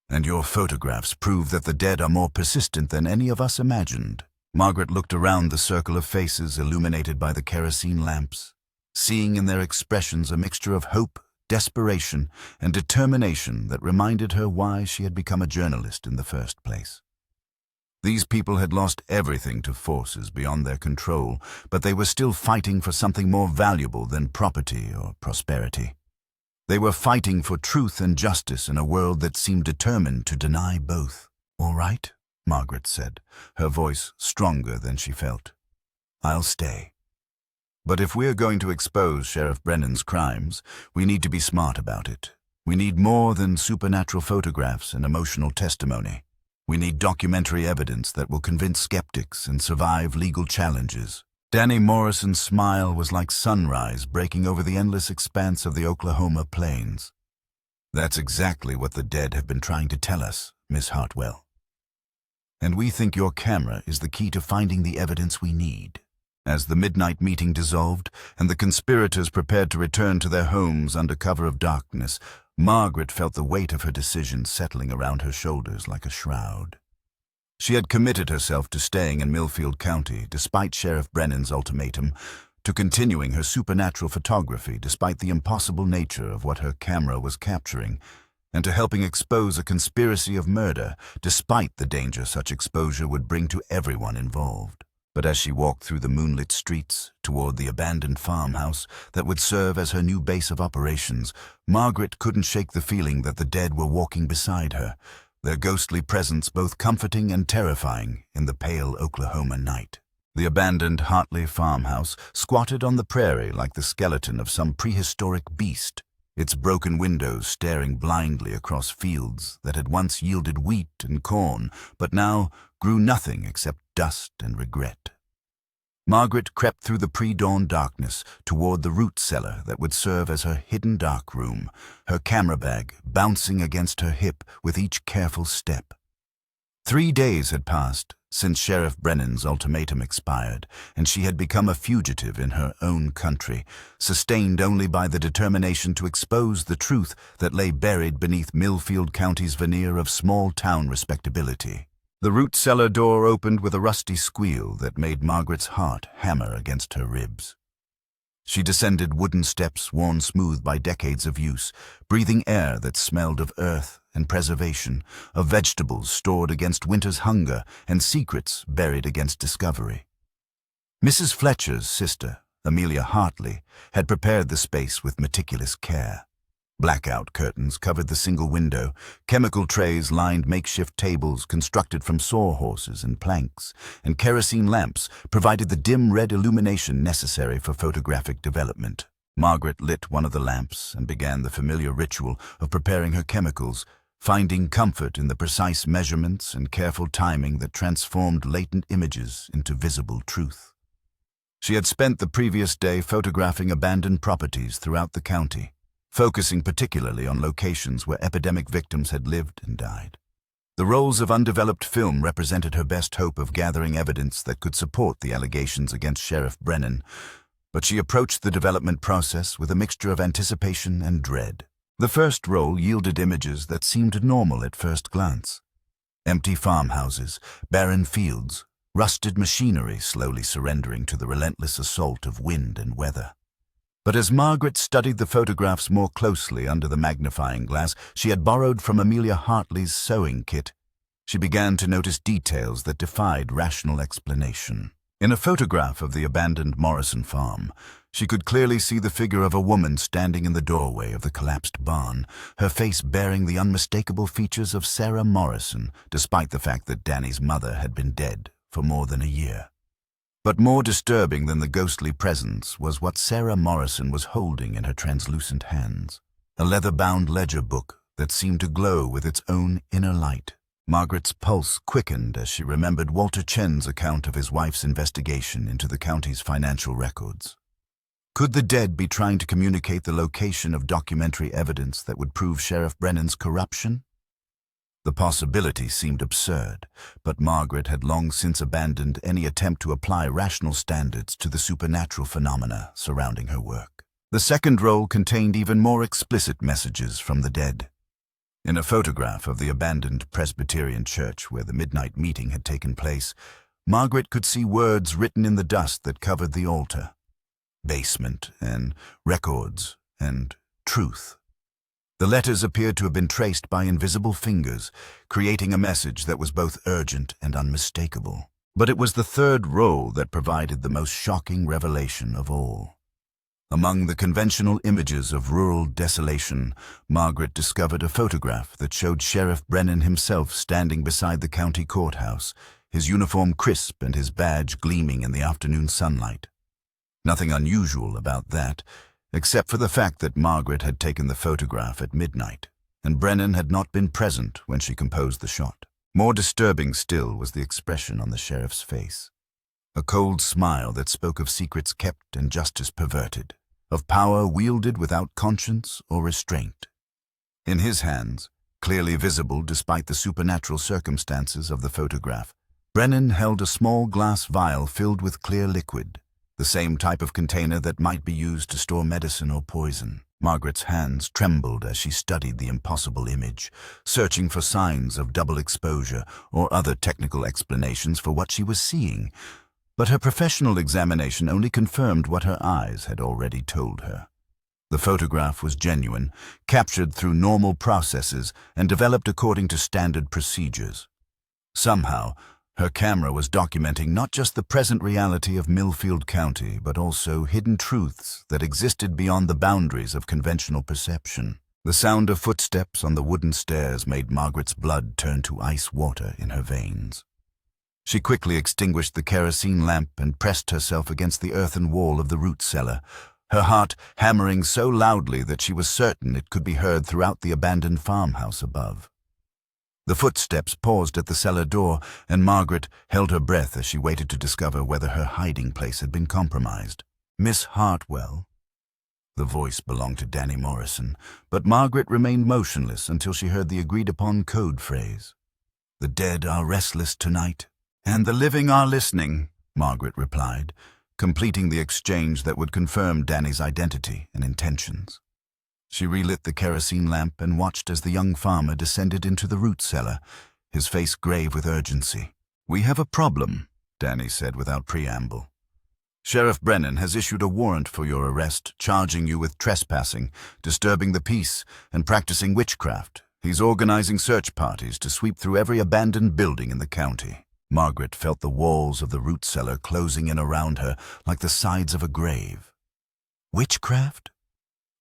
"And your photographs prove that the dead are more persistent than any of us imagined." Margaret looked around the circle of faces illuminated by the kerosene lamps, seeing in their expressions a mixture of hope, desperation, and determination that reminded her why she had become a journalist in the first place. These people had lost everything to forces beyond their control, but they were still fighting for something more valuable than property or prosperity. They were fighting for truth and justice in a world that seemed determined to deny both. "All right," Margaret said, her voice stronger than she felt. "I'll stay. But if we're going to expose Sheriff Brennan's crimes, we need to be smart about it. We need more than supernatural photographs and emotional testimony. We need documentary evidence that will convince skeptics and survive legal challenges." Danny Morrison's smile was like sunrise breaking over the endless expanse of the Oklahoma plains. "That's exactly what the dead have been trying to tell us, Miss Hartwell. And we think your camera is the key to finding the evidence we need." As the midnight meeting dissolved and the conspirators prepared to return to their homes under cover of darkness, Margaret felt the weight of her decision settling around her shoulders like a shroud. She had committed herself to staying in Millfield County despite Sheriff Brennan's ultimatum, to continuing her supernatural photography despite the impossible nature of what her camera was capturing, and to helping expose a conspiracy of murder despite the danger such exposure would bring to everyone involved. But as she walked through the moonlit streets toward the abandoned farmhouse that would serve as her new base of operations, Margaret couldn't shake the feeling that the dead were walking beside her, their ghostly presence both comforting and terrifying in the pale Oklahoma night. The abandoned Hartley farmhouse squatted on the prairie like the skeleton of some prehistoric beast, its broken windows staring blindly across fields that had once yielded wheat and corn, but now grew nothing except dust and regret. Margaret crept through the pre-dawn darkness toward the root cellar that would serve as her hidden dark room, her camera bag bouncing against her hip with each careful step. 3 days had passed since Sheriff Brennan's ultimatum expired, and she had become a fugitive in her own country, sustained only by the determination to expose the truth that lay buried beneath Millfield County's veneer of small-town respectability. The root cellar door opened with a rusty squeal that made Margaret's heart hammer against her ribs. She descended wooden steps worn smooth by decades of use, breathing air that smelled of earth and preservation, of vegetables stored against winter's hunger and secrets buried against discovery. Mrs. Fletcher's sister, Amelia Hartley, had prepared the space with meticulous care. Blackout curtains covered the single window, chemical trays lined makeshift tables constructed from sawhorses and planks, and kerosene lamps provided the dim red illumination necessary for photographic development. Margaret lit one of the lamps and began the familiar ritual of preparing her chemicals, finding comfort in the precise measurements and careful timing that transformed latent images into visible truth. She had spent the previous day photographing abandoned properties throughout the county, focusing particularly on locations where epidemic victims had lived and died. The rolls of undeveloped film represented her best hope of gathering evidence that could support the allegations against Sheriff Brennan, but she approached the development process with a mixture of anticipation and dread. The first roll yielded images that seemed normal at first glance. Empty farmhouses, barren fields, rusted machinery slowly surrendering to the relentless assault of wind and weather. But as Margaret studied the photographs more closely under the magnifying glass she had borrowed from Amelia Hartley's sewing kit, she began to notice details that defied rational explanation. In a photograph of the abandoned Morrison farm, she could clearly see the figure of a woman standing in the doorway of the collapsed barn, her face bearing the unmistakable features of Sarah Morrison, despite the fact that Danny's mother had been dead for more than a year. But more disturbing than the ghostly presence was what Sarah Morrison was holding in her translucent hands, a leather-bound ledger book that seemed to glow with its own inner light. Margaret's pulse quickened as she remembered Walter Chen's account of his wife's investigation into the county's financial records. Could the dead be trying to communicate the location of documentary evidence that would prove Sheriff Brennan's corruption? The possibility seemed absurd, but Margaret had long since abandoned any attempt to apply rational standards to the supernatural phenomena surrounding her work. The second roll contained even more explicit messages from the dead. In a photograph of the abandoned Presbyterian church where the midnight meeting had taken place, Margaret could see words written in the dust that covered the altar: basement and records and truth. The letters appeared to have been traced by invisible fingers, creating a message that was both urgent and unmistakable. But it was the third roll that provided the most shocking revelation of all. Among the conventional images of rural desolation, Margaret discovered a photograph that showed Sheriff Brennan himself standing beside the county courthouse, his uniform crisp and his badge gleaming in the afternoon sunlight. Nothing unusual about that, except for the fact that Margaret had taken the photograph at midnight, and Brennan had not been present when she composed the shot. More disturbing still was the expression on the sheriff's face. A cold smile that spoke of secrets kept and justice perverted, of power wielded without conscience or restraint. In his hands, clearly visible despite the supernatural circumstances of the photograph, Brennan held a small glass vial filled with clear liquid, the same type of container that might be used to store medicine or poison. Margaret's hands trembled as she studied the impossible image, searching for signs of double exposure or other technical explanations for what she was seeing. But her professional examination only confirmed what her eyes had already told her. The photograph was genuine, captured through normal processes, and developed according to standard procedures. Somehow, her camera was documenting not just the present reality of Millfield County, but also hidden truths that existed beyond the boundaries of conventional perception. The sound of footsteps on the wooden stairs made Margaret's blood turn to ice water in her veins. She quickly extinguished the kerosene lamp and pressed herself against the earthen wall of the root cellar, her heart hammering so loudly that she was certain it could be heard throughout the abandoned farmhouse above. The footsteps paused at the cellar door, and Margaret held her breath as she waited to discover whether her hiding place had been compromised. "Miss Hartwell?" The voice belonged to Danny Morrison, but Margaret remained motionless until she heard the agreed-upon code phrase. "The dead are restless tonight, and the living are listening," Margaret replied, completing the exchange that would confirm Danny's identity and intentions. She relit the kerosene lamp and watched as the young farmer descended into the root cellar, his face grave with urgency. "We have a problem," Danny said without preamble. "Sheriff Brennan has issued a warrant for your arrest, charging you with trespassing, disturbing the peace, and practicing witchcraft. He's organizing search parties to sweep through every abandoned building in the county." Margaret felt the walls of the root cellar closing in around her like the sides of a grave. "Witchcraft?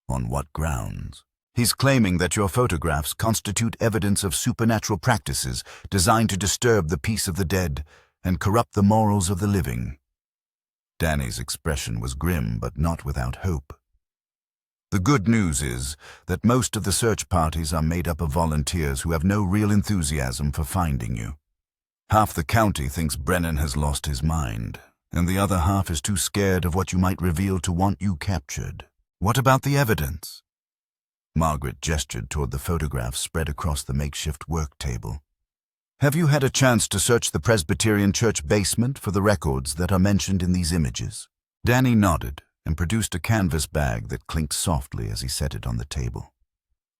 On what grounds?" "He's claiming that your photographs constitute evidence of supernatural practices designed to disturb the peace of the dead and corrupt the morals of the living." Danny's expression was grim but not without hope. "The good news is that most of the search parties are made up of volunteers who have no real enthusiasm for finding you. Half the county thinks Brennan has lost his mind, and the other half is too scared of what you might reveal to want you captured. What about the evidence?" Margaret gestured toward the photographs spread across the makeshift work table. "Have you had a chance to search the Presbyterian church basement for the records that are mentioned in these images?" Danny nodded and produced a canvas bag that clinked softly as he set it on the table.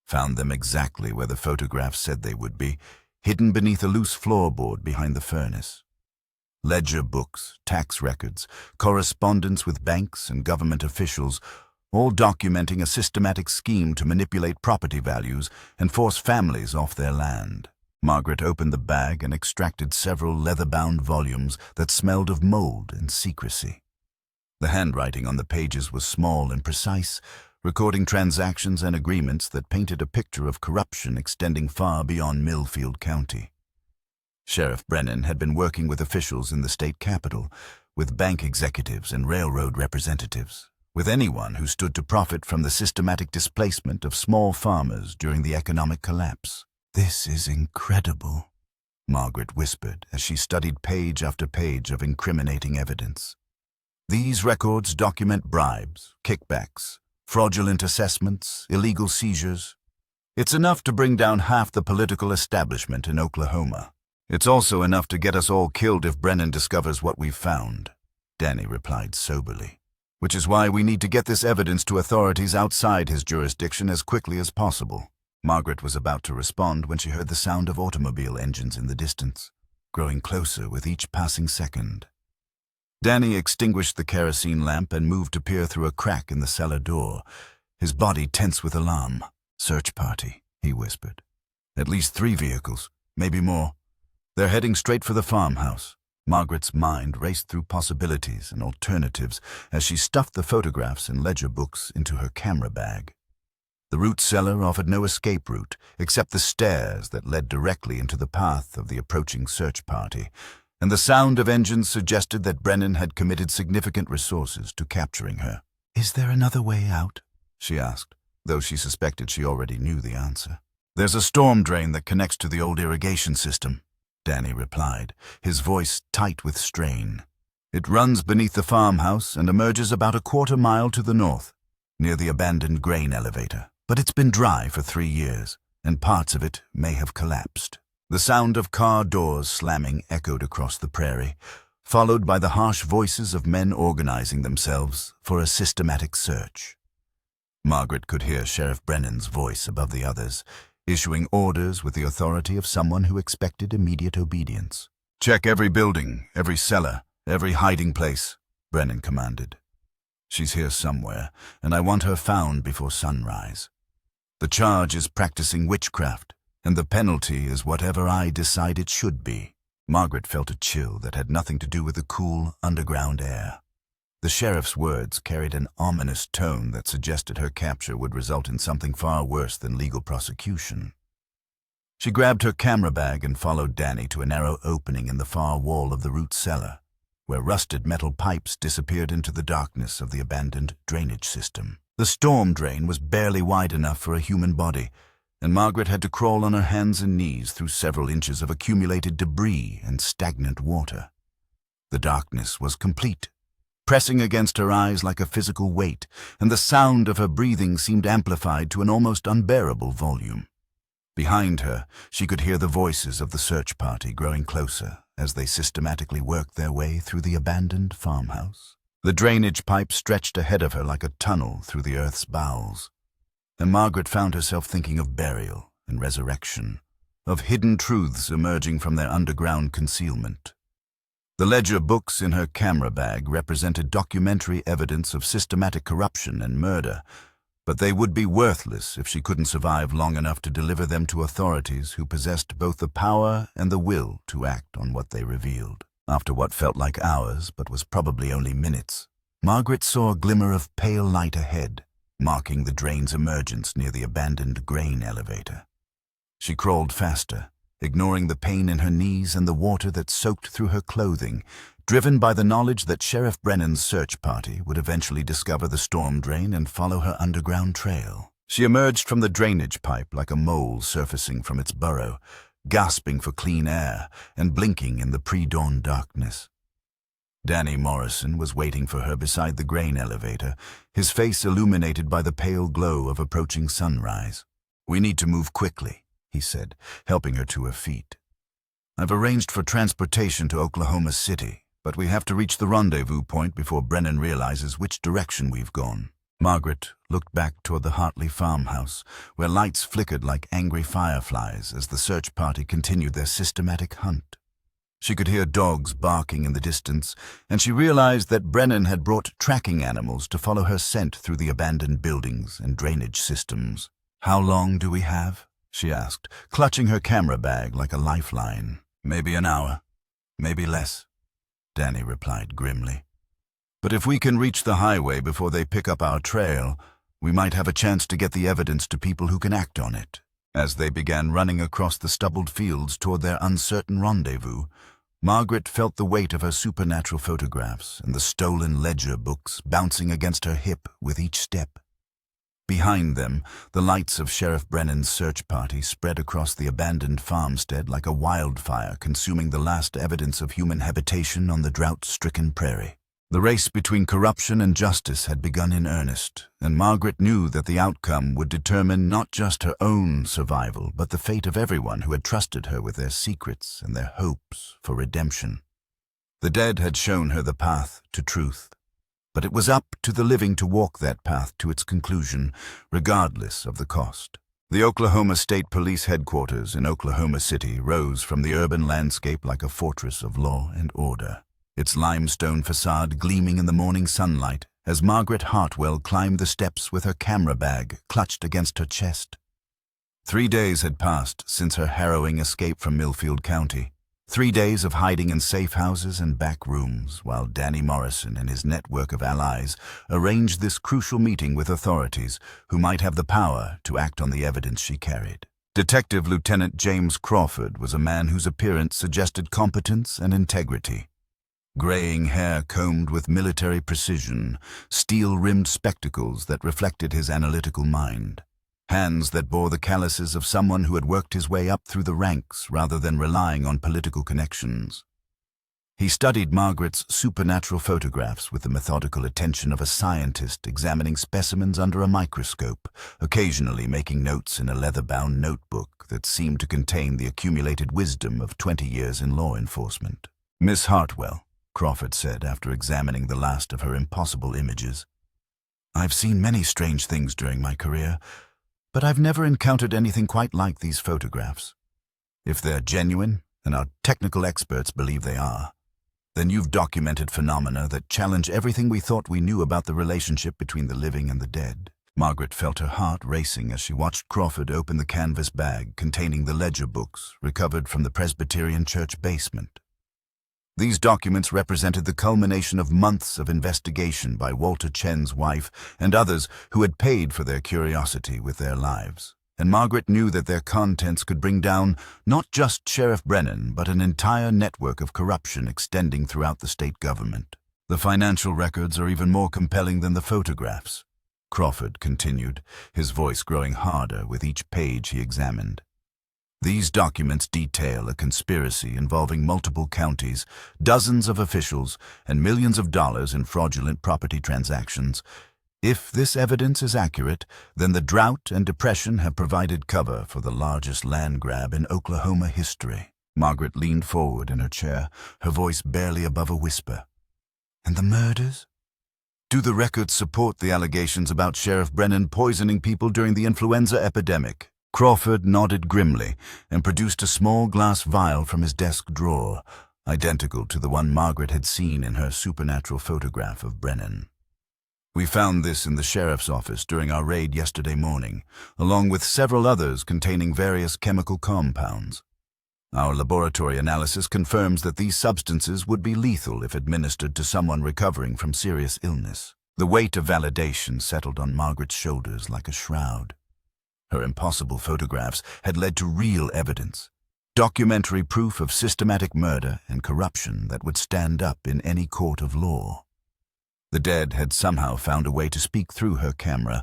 "Found them exactly where the photographs said they would be, hidden beneath a loose floorboard behind the furnace. Ledger books, tax records, correspondence with banks and government officials, all documenting a systematic scheme to manipulate property values and force families off their land." Margaret opened the bag and extracted several leather-bound volumes that smelled of mold and secrecy. The handwriting on the pages was small and precise, recording transactions and agreements that painted a picture of corruption extending far beyond Millfield County. Sheriff Brennan had been working with officials in the state capitol, with bank executives and railroad representatives, with anyone who stood to profit from the systematic displacement of small farmers during the economic collapse. "This is incredible," Margaret whispered as she studied page after page of incriminating evidence. "These records document bribes, kickbacks, fraudulent assessments, illegal seizures. It's enough to bring down half the political establishment in Oklahoma. It's also enough to get us all killed if Brennan discovers what we've found," Danny replied soberly. "Which is why we need to get this evidence to authorities outside his jurisdiction as quickly as possible." Margaret was about to respond when she heard the sound of automobile engines in the distance, growing closer with each passing second. Danny extinguished the kerosene lamp and moved to peer through a crack in the cellar door, his body tense with alarm. "Search party," he whispered. "At least 3 vehicles, maybe more. They're heading straight for the farmhouse." Margaret's mind raced through possibilities and alternatives as she stuffed the photographs and ledger books into her camera bag. The root cellar offered no escape route except the stairs that led directly into the path of the approaching search party, and the sound of engines suggested that Brennan had committed significant resources to capturing her. "Is there another way out?" she asked, though she suspected she already knew the answer. "There's a storm drain that connects to the old irrigation system," Danny replied, his voice tight with strain. "It runs beneath the farmhouse and emerges about a quarter mile to the north, near the abandoned grain elevator. But it's been dry for 3 years, and parts of it may have collapsed." The sound of car doors slamming echoed across the prairie, followed by the harsh voices of men organizing themselves for a systematic search. Margaret could hear Sheriff Brennan's voice above the others, issuing orders with the authority of someone who expected immediate obedience. "Check every building, every cellar, every hiding place," Brennan commanded. "She's here somewhere, and I want her found before sunrise. The charge is practicing witchcraft, and the penalty is whatever I decide it should be." Margaret felt a chill that had nothing to do with the cool, underground air. The sheriff's words carried an ominous tone that suggested her capture would result in something far worse than legal prosecution. She grabbed her camera bag and followed Danny to a narrow opening in the far wall of the root cellar. where rusted metal pipes disappeared into the darkness of the abandoned drainage system. The storm drain was barely wide enough for a human body, and Margaret had to crawl on her hands and knees through several inches of accumulated debris and stagnant water. The darkness was complete, pressing against her eyes like a physical weight, and the sound of her breathing seemed amplified to an almost unbearable volume. Behind her, she could hear the voices of the search party growing closer as they systematically worked their way through the abandoned farmhouse. The drainage pipe stretched ahead of her like a tunnel through the earth's bowels, and Margaret found herself thinking of burial and resurrection, of hidden truths emerging from their underground concealment. The ledger books in her camera bag represented documentary evidence of systematic corruption and murder, but they would be worthless if she couldn't survive long enough to deliver them to authorities who possessed both the power and the will to act on what they revealed. After what felt like hours, but was probably only minutes, Margaret saw a glimmer of pale light ahead, marking the drain's emergence near the abandoned grain elevator. She crawled faster, ignoring the pain in her knees and the water that soaked through her clothing, driven by the knowledge that Sheriff Brennan's search party would eventually discover the storm drain and follow her underground trail. She emerged from the drainage pipe like a mole surfacing from its burrow, gasping for clean air and blinking in the pre-dawn darkness. Danny Morrison was waiting for her beside the grain elevator, his face illuminated by the pale glow of approaching sunrise. "We need to move quickly," he said, helping her to her feet. "I've arranged for transportation to Oklahoma City, but we have to reach the rendezvous point before Brennan realizes which direction we've gone." Margaret looked back toward the Hartley farmhouse, where lights flickered like angry fireflies as the search party continued their systematic hunt. She could hear dogs barking in the distance, and she realized that Brennan had brought tracking animals to follow her scent through the abandoned buildings and drainage systems. "How long do we have?" she asked, clutching her camera bag like a lifeline. "Maybe an hour, maybe less," Danny replied grimly. "But if we can reach the highway before they pick up our trail, we might have a chance to get the evidence to people who can act on it." As they began running across the stubbled fields toward their uncertain rendezvous, Margaret felt the weight of her supernatural photographs and the stolen ledger books bouncing against her hip with each step. Behind them, the lights of Sheriff Brennan's search party spread across the abandoned farmstead like a wildfire, consuming the last evidence of human habitation on the drought-stricken prairie. The race between corruption and justice had begun in earnest, and Margaret knew that the outcome would determine not just her own survival, but the fate of everyone who had trusted her with their secrets and their hopes for redemption. The dead had shown her the path to truth, but it was up to the living to walk that path to its conclusion, regardless of the cost. The Oklahoma State Police headquarters in Oklahoma City rose from the urban landscape like a fortress of law and order, its limestone facade gleaming in the morning sunlight as Margaret Hartwell climbed the steps with her camera bag clutched against her chest. 3 days had passed since her harrowing escape from Millfield County. 3 days of hiding in safe houses and back rooms, while Danny Morrison and his network of allies arranged this crucial meeting with authorities who might have the power to act on the evidence she carried. Detective Lieutenant James Crawford was a man whose appearance suggested competence and integrity. Graying hair combed with military precision, steel-rimmed spectacles that reflected his analytical mind, hands that bore the calluses of someone who had worked his way up through the ranks rather than relying on political connections. He studied Margaret's supernatural photographs with the methodical attention of a scientist examining specimens under a microscope, occasionally making notes in a leather-bound notebook that seemed to contain the accumulated wisdom of 20 years in law enforcement. "Miss Hartwell," Crawford said after examining the last of her impossible images, "I've seen many strange things during my career, but I've never encountered anything quite like these photographs. If they're genuine, and our technical experts believe they are, then you've documented phenomena that challenge everything we thought we knew about the relationship between the living and the dead." Margaret felt her heart racing as she watched Crawford open the canvas bag containing the ledger books recovered from the Presbyterian church basement. These documents represented the culmination of months of investigation by Walter Chen's wife and others who had paid for their curiosity with their lives. and Margaret knew that their contents could bring down not just Sheriff Brennan, but an entire network of corruption extending throughout the state government. The financial records are even more compelling than the photographs, Crawford continued, his voice growing harder with each page he examined. These documents detail a conspiracy involving multiple counties, dozens of officials, and millions of dollars in fraudulent property transactions. If this evidence is accurate, then the drought and depression have provided cover for the largest land grab in Oklahoma history. Margaret leaned forward in her chair, her voice barely above a whisper. And the murders? Do the records support the allegations about Sheriff Brennan poisoning people during the influenza epidemic? Crawford nodded grimly and produced a small glass vial from his desk drawer, identical to the one Margaret had seen in her supernatural photograph of Brennan. We found this in the sheriff's office during our raid yesterday morning, along with several others containing various chemical compounds. Our laboratory analysis confirms that these substances would be lethal if administered to someone recovering from serious illness. The weight of validation settled on Margaret's shoulders like a shroud. Her impossible photographs had led to real evidence, documentary proof of systematic murder and corruption that would stand up in any court of law. The dead had somehow found a way to speak through her camera,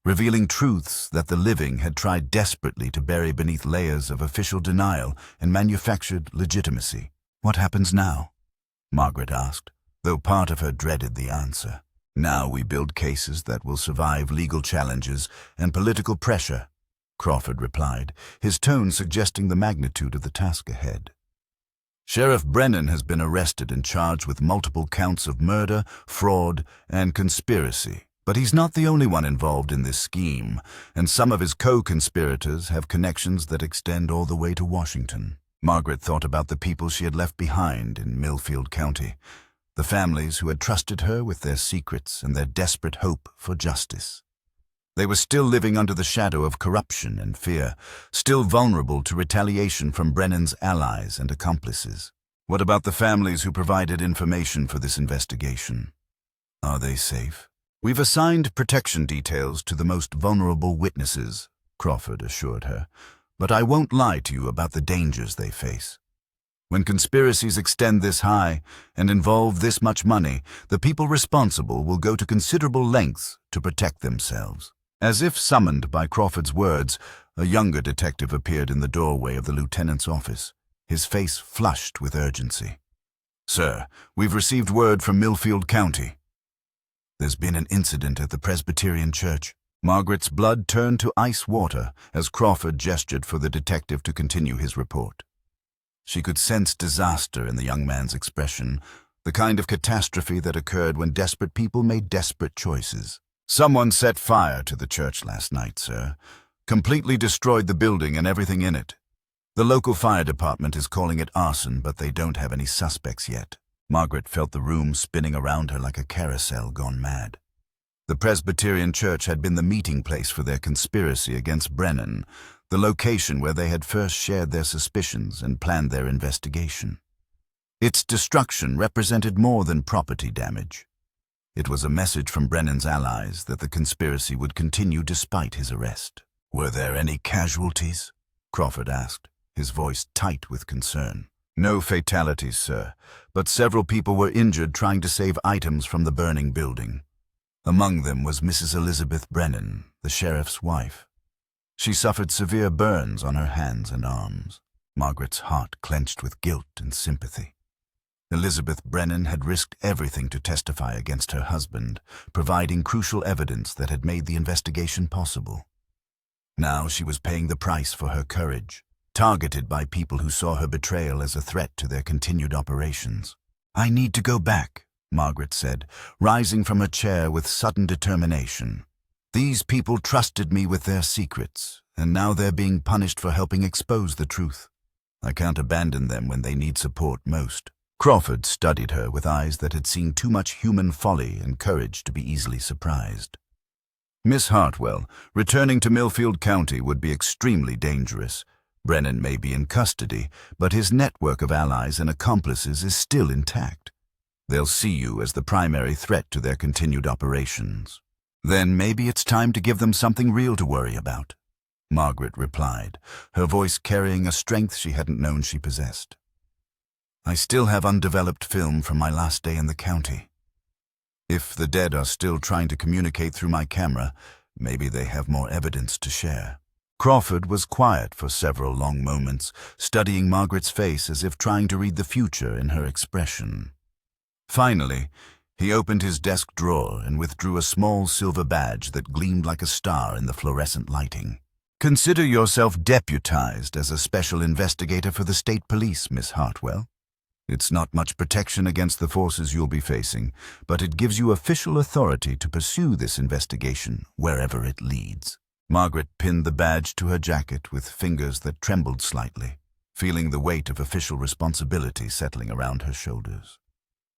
revealing truths that the living had tried desperately to bury beneath layers of official denial and manufactured legitimacy. What happens now? Margaret asked, though part of her dreaded the answer. Now we build cases that will survive legal challenges and political pressure, Crawford replied, his tone suggesting the magnitude of the task ahead. Sheriff Brennan has been arrested and charged with multiple counts of murder, fraud, and conspiracy. But he's not the only one involved in this scheme, and some of his co-conspirators have connections that extend all the way to Washington. Margaret thought about the people she had left behind in Millfield County, the families who had trusted her with their secrets and their desperate hope for justice. They were still living under the shadow of corruption and fear, still vulnerable to retaliation from Brennan's allies and accomplices. What about the families who provided information for this investigation? Are they safe? We've assigned protection details to the most vulnerable witnesses, Crawford assured her, but I won't lie to you about the dangers they face. When conspiracies extend this high and involve this much money, the people responsible will go to considerable lengths to protect themselves. As if summoned by Crawford's words, a younger detective appeared in the doorway of the lieutenant's office, his face flushed with urgency. Sir, we've received word from Millfield County. There's been an incident at the Presbyterian church. Margaret's blood turned to ice water as Crawford gestured for the detective to continue his report. She could sense disaster in the young man's expression, the kind of catastrophe that occurred when desperate people made desperate choices. Someone set fire to the church last night, sir. Completely destroyed the building and everything in it. The local fire department is calling it arson, but they don't have any suspects yet. Margaret felt the room spinning around her like a carousel gone mad. The Presbyterian church had been the meeting place for their conspiracy against Brennan, the location where they had first shared their suspicions and planned their investigation. Its destruction represented more than property damage. It was a message from Brennan's allies that the conspiracy would continue despite his arrest. Were there any casualties? Crawford asked, his voice tight with concern. No fatalities, sir, but several people were injured trying to save items from the burning building. Among them was Mrs. Elizabeth Brennan, the sheriff's wife. She suffered severe burns on her hands and arms. Margaret's heart clenched with guilt and sympathy. Elizabeth Brennan had risked everything to testify against her husband, providing crucial evidence that had made the investigation possible. Now she was paying the price for her courage, targeted by people who saw her betrayal as a threat to their continued operations. I need to go back, Margaret said, rising from her chair with sudden determination. These people trusted me with their secrets, and now they're being punished for helping expose the truth. I can't abandon them when they need support most. Crawford studied her with eyes that had seen too much human folly and courage to be easily surprised. Miss Hartwell, returning to Millfield County would be extremely dangerous. Brennan may be in custody, but his network of allies and accomplices is still intact. They'll see you as the primary threat to their continued operations. Then maybe it's time to give them something real to worry about. Margaret replied, her voice carrying a strength she hadn't known she possessed. "I still have undeveloped film from my last day in the county. If the dead are still trying to communicate through my camera, maybe they have more evidence to share." Crawford was quiet for several long moments, studying Margaret's face as if trying to read the future in her expression. Finally, he opened his desk drawer and withdrew a small silver badge that gleamed like a star in the fluorescent lighting. "Consider yourself deputized as a special investigator for the state police, Miss Hartwell. It's not much protection against the forces you'll be facing, but it gives you official authority to pursue this investigation wherever it leads." Margaret pinned the badge to her jacket with fingers that trembled slightly, feeling the weight of official responsibility settling around her shoulders.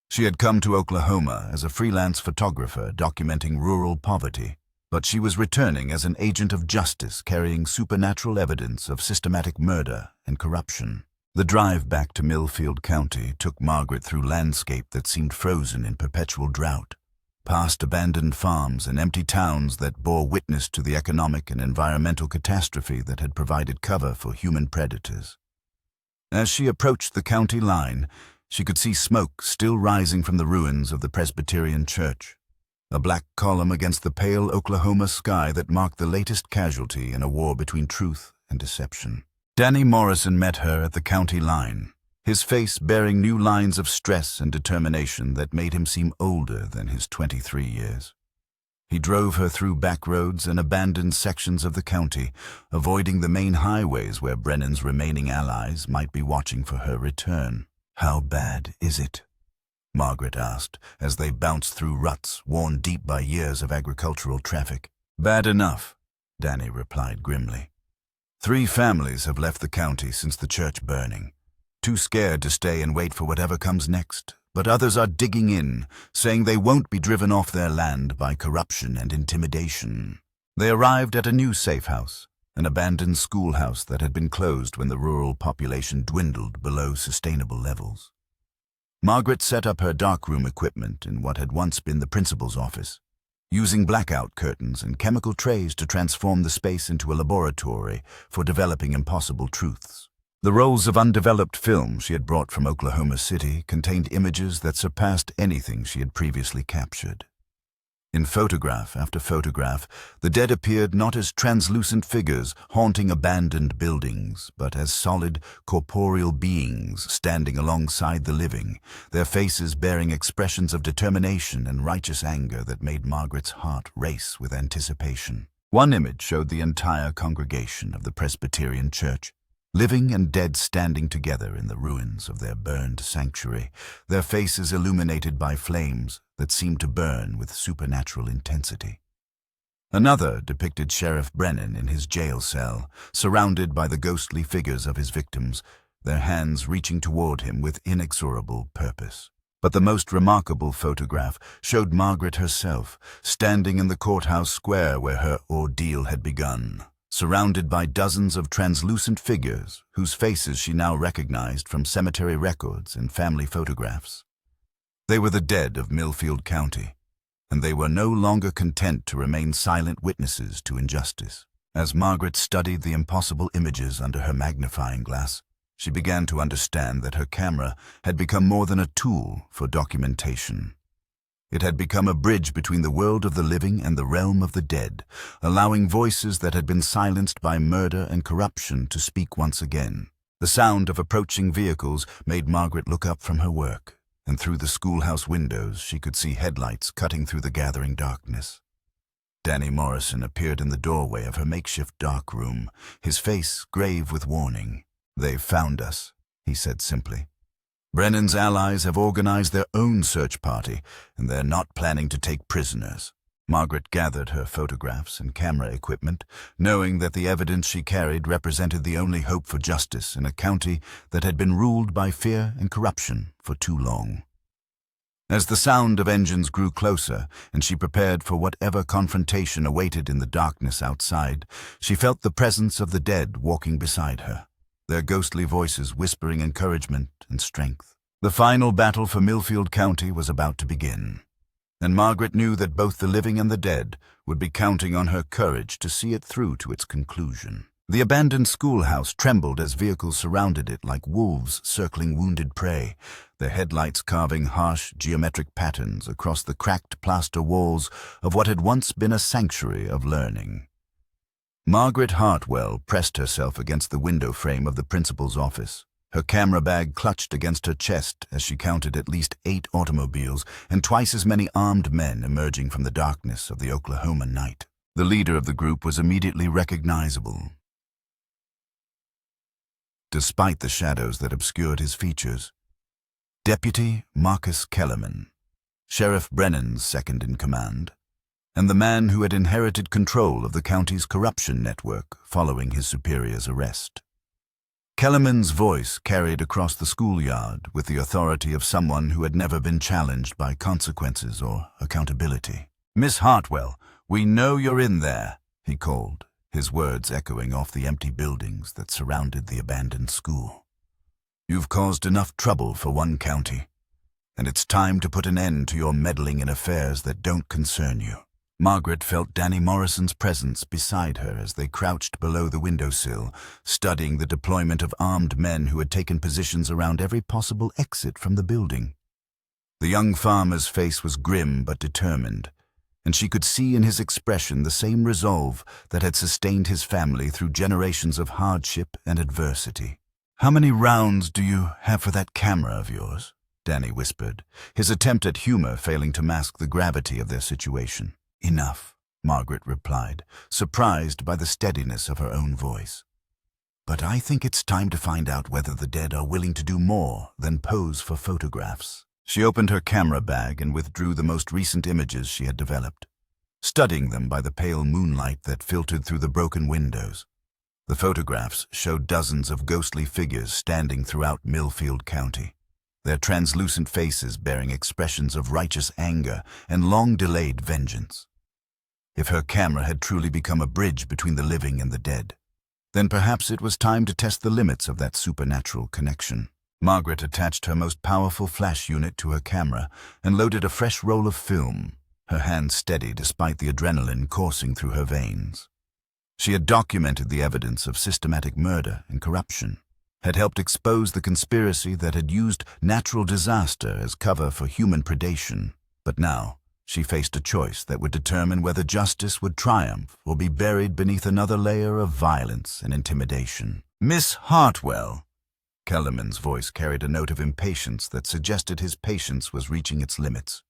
She had come to Oklahoma as a freelance photographer documenting rural poverty, but she was returning as an agent of justice carrying supernatural evidence of systematic murder and corruption. The drive back to Millfield County took Margaret through landscape that seemed frozen in perpetual drought, past abandoned farms and empty towns that bore witness to the economic and environmental catastrophe that had provided cover for human predators. As she approached the county line, she could see smoke still rising from the ruins of the Presbyterian church, a black column against the pale Oklahoma sky that marked the latest casualty in a war between truth and deception. Danny Morrison met her at the county line, his face bearing new lines of stress and determination that made him seem older than his 23 years. He drove her through back roads and abandoned sections of the county, avoiding the main highways where Brennan's remaining allies might be watching for her return. "How bad is it?" Margaret asked, as they bounced through ruts worn deep by years of agricultural traffic. "Bad enough," Danny replied grimly. 3 families have left the county since the church burning, too scared to stay and wait for whatever comes next, but others are digging in, saying they won't be driven off their land by corruption and intimidation. They arrived at a new safe house, an abandoned schoolhouse that had been closed when the rural population dwindled below sustainable levels. Margaret set up her darkroom equipment in what had once been the principal's office, using blackout curtains and chemical trays to transform the space into a laboratory for developing impossible truths. The rolls of undeveloped film she had brought from Oklahoma City contained images that surpassed anything she had previously captured. In photograph after photograph, the dead appeared not as translucent figures haunting abandoned buildings, but as solid, corporeal beings standing alongside the living, their faces bearing expressions of determination and righteous anger that made Margaret's heart race with anticipation. One image showed the entire congregation of the Presbyterian church, living and dead standing together in the ruins of their burned sanctuary, their faces illuminated by flames that seemed to burn with supernatural intensity. Another depicted Sheriff Brennan in his jail cell, surrounded by the ghostly figures of his victims, their hands reaching toward him with inexorable purpose. But the most remarkable photograph showed Margaret herself, standing in the courthouse square where her ordeal had begun, surrounded by dozens of translucent figures whose faces she now recognized from cemetery records and family photographs. They were the dead of Millfield County, and they were no longer content to remain silent witnesses to injustice. As Margaret studied the impossible images under her magnifying glass, she began to understand that her camera had become more than a tool for documentation. It had become a bridge between the world of the living and the realm of the dead, allowing voices that had been silenced by murder and corruption to speak once again. The sound of approaching vehicles made Margaret look up from her work, and through the schoolhouse windows she could see headlights cutting through the gathering darkness. Danny Morrison appeared in the doorway of her makeshift dark room, his face grave with warning. "They've found us," he said simply. "Brennan's allies have organized their own search party, and they're not planning to take prisoners." Margaret gathered her photographs and camera equipment, knowing that the evidence she carried represented the only hope for justice in a county that had been ruled by fear and corruption for too long. As the sound of engines grew closer and she prepared for whatever confrontation awaited in the darkness outside, she felt the presence of the dead walking beside her, their ghostly voices whispering encouragement and strength. The final battle for Millfield County was about to begin. and Margaret knew that both the living and the dead would be counting on her courage to see it through to its conclusion. The abandoned schoolhouse trembled as vehicles surrounded it like wolves circling wounded prey, their headlights carving harsh geometric patterns across the cracked plaster walls of what had once been a sanctuary of learning. Margaret Hartwell pressed herself against the window frame of the principal's office, her camera bag clutched against her chest as she counted at least 8 automobiles and twice as many armed men emerging from the darkness of the Oklahoma night. The leader of the group was immediately recognizable, despite the shadows that obscured his features. Deputy Marcus Kellerman, Sheriff Brennan's second-in-command, and the man who had inherited control of the county's corruption network following his superior's arrest. Kellerman's voice carried across the schoolyard with the authority of someone who had never been challenged by consequences or accountability. "Miss Hartwell, we know you're in there," he called, his words echoing off the empty buildings that surrounded the abandoned school. "You've caused enough trouble for one county, and it's time to put an end to your meddling in affairs that don't concern you." Margaret felt Danny Morrison's presence beside her as they crouched below the windowsill, studying the deployment of armed men who had taken positions around every possible exit from the building. The young farmer's face was grim but determined, and she could see in his expression the same resolve that had sustained his family through generations of hardship and adversity. "How many rounds do you have for that camera of yours?" Danny whispered, his attempt at humor failing to mask the gravity of their situation. "Enough," Margaret replied, surprised by the steadiness of her own voice. "But I think it's time to find out whether the dead are willing to do more than pose for photographs." She opened her camera bag and withdrew the most recent images she had developed, studying them by the pale moonlight that filtered through the broken windows. The photographs showed dozens of ghostly figures standing throughout Millfield County, their translucent faces bearing expressions of righteous anger and long-delayed vengeance. If her camera had truly become a bridge between the living and the dead, then perhaps it was time to test the limits of that supernatural connection. Margaret attached her most powerful flash unit to her camera and loaded a fresh roll of film, her hand steady despite the adrenaline coursing through her veins. She had documented the evidence of systematic murder and corruption, had helped expose the conspiracy that had used natural disaster as cover for human predation. But now, she faced a choice that would determine whether justice would triumph or be buried beneath another layer of violence and intimidation. "Miss Hartwell," Kellerman's voice carried a note of impatience that suggested his patience was reaching its limits.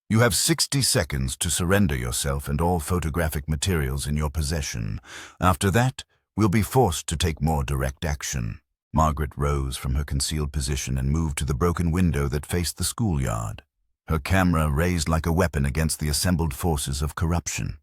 "You have 60 seconds to surrender yourself and all photographic materials in your possession. After that, we'll be forced to take more direct action." Margaret rose from her concealed position and moved to the broken window that faced the schoolyard, her camera raised like a weapon against the assembled forces of corruption.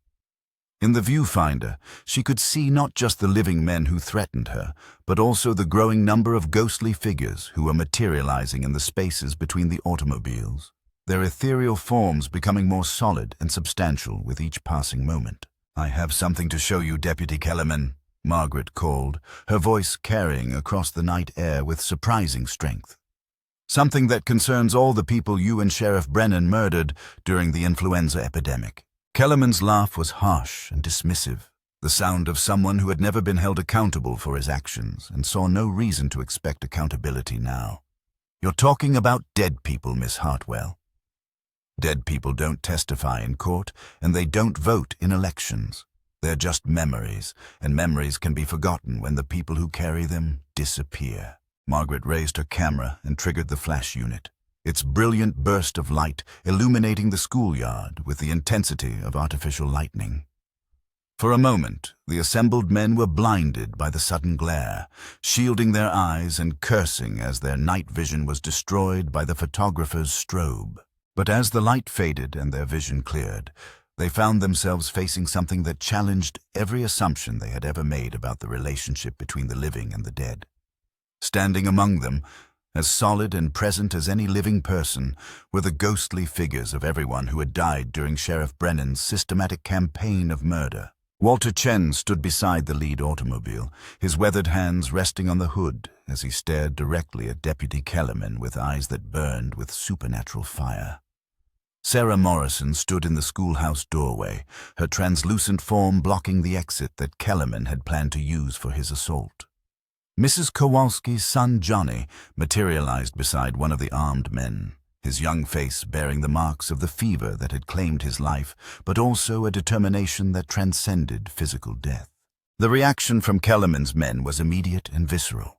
In the viewfinder, she could see not just the living men who threatened her, but also the growing number of ghostly figures who were materializing in the spaces between the automobiles, their ethereal forms becoming more solid and substantial with each passing moment. "I have something to show you, Deputy Kellerman," Margaret called, her voice carrying across the night air with surprising strength. "Something that concerns all the people you and Sheriff Brennan murdered during the influenza epidemic." Kellerman's laugh was harsh and dismissive, the sound of someone who had never been held accountable for his actions and saw no reason to expect accountability now. "You're talking about dead people, Miss Hartwell. Dead people don't testify in court, and they don't vote in elections. They're just memories, and memories can be forgotten when the people who carry them disappear." Margaret raised her camera and triggered the flash unit, its brilliant burst of light illuminating the schoolyard with the intensity of artificial lightning. For a moment, the assembled men were blinded by the sudden glare, shielding their eyes and cursing as their night vision was destroyed by the photographer's strobe. But as the light faded and their vision cleared, they found themselves facing something that challenged every assumption they had ever made about the relationship between the living and the dead. Standing among them, as solid and present as any living person, were the ghostly figures of everyone who had died during Sheriff Brennan's systematic campaign of murder. Walter Chen stood beside the lead automobile, his weathered hands resting on the hood as he stared directly at Deputy Kellerman with eyes that burned with supernatural fire. Sarah Morrison stood in the schoolhouse doorway, her translucent form blocking the exit that Kellerman had planned to use for his assault. Mrs. Kowalski's son Johnny materialized beside one of the armed men, his young face bearing the marks of the fever that had claimed his life, but also a determination that transcended physical death. The reaction from Kellerman's men was immediate and visceral.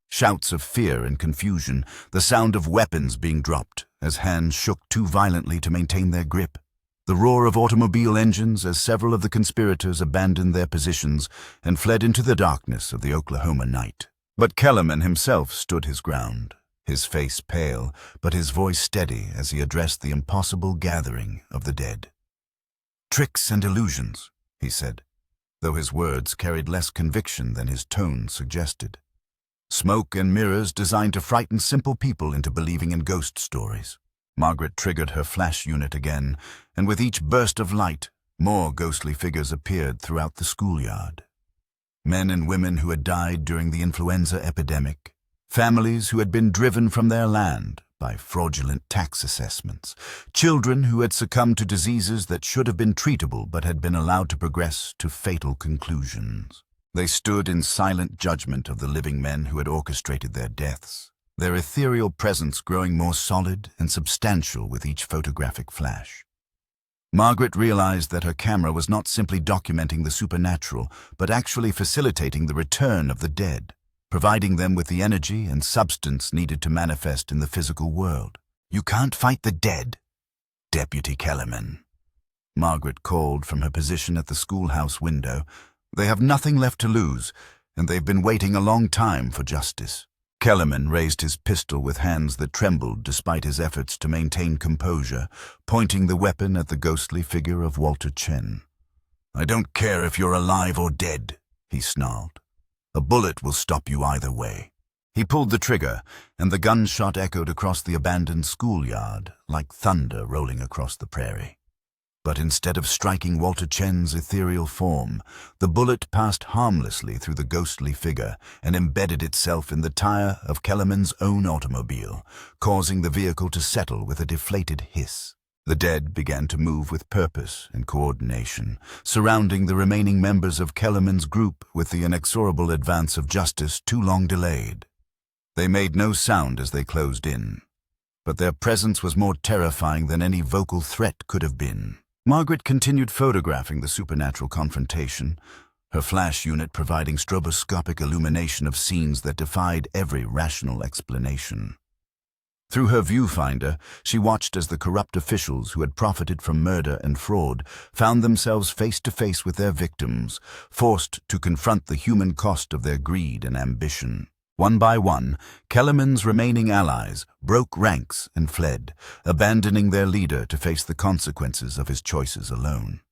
Shouts of fear and confusion, the sound of weapons being dropped as hands shook too violently to maintain their grip, the roar of automobile engines as several of the conspirators abandoned their positions and fled into the darkness of the Oklahoma night. But Kellerman himself stood his ground, his face pale, but his voice steady as he addressed the impossible gathering of the dead. "Tricks and illusions," he said, though his words carried less conviction than his tone suggested. "Smoke and mirrors designed to frighten simple people into believing in ghost stories." Margaret triggered her flash unit again, and with each burst of light, more ghostly figures appeared throughout the schoolyard. Men and women who had died during the influenza epidemic, families who had been driven from their land by fraudulent tax assessments, children who had succumbed to diseases that should have been treatable but had been allowed to progress to fatal conclusions. They stood in silent judgment of the living men who had orchestrated their deaths, their ethereal presence growing more solid and substantial with each photographic flash. Margaret realized that her camera was not simply documenting the supernatural, but actually facilitating the return of the dead, providing them with the energy and substance needed to manifest in the physical world. "You can't fight the dead, Deputy Kellerman," Margaret called from her position at the schoolhouse window. "They have nothing left to lose, and they've been waiting a long time for justice." Kellerman raised his pistol with hands that trembled despite his efforts to maintain composure, pointing the weapon at the ghostly figure of Walter Chen. "I don't care if you're alive or dead," he snarled. "A bullet will stop you either way." He pulled the trigger, and the gunshot echoed across the abandoned schoolyard like thunder rolling across the prairie. But instead of striking Walter Chen's ethereal form, the bullet passed harmlessly through the ghostly figure and embedded itself in the tire of Kellerman's own automobile, causing the vehicle to settle with a deflated hiss. The dead began to move with purpose and coordination, surrounding the remaining members of Kellerman's group with the inexorable advance of justice too long delayed. They made no sound as they closed in, but their presence was more terrifying than any vocal threat could have been. Margaret continued photographing the supernatural confrontation, her flash unit providing stroboscopic illumination of scenes that defied every rational explanation. Through her viewfinder, she watched as the corrupt officials who had profited from murder and fraud found themselves face to face with their victims, forced to confront the human cost of their greed and ambition. One by one, Kellerman's remaining allies broke ranks and fled, abandoning their leader to face the consequences of his choices alone.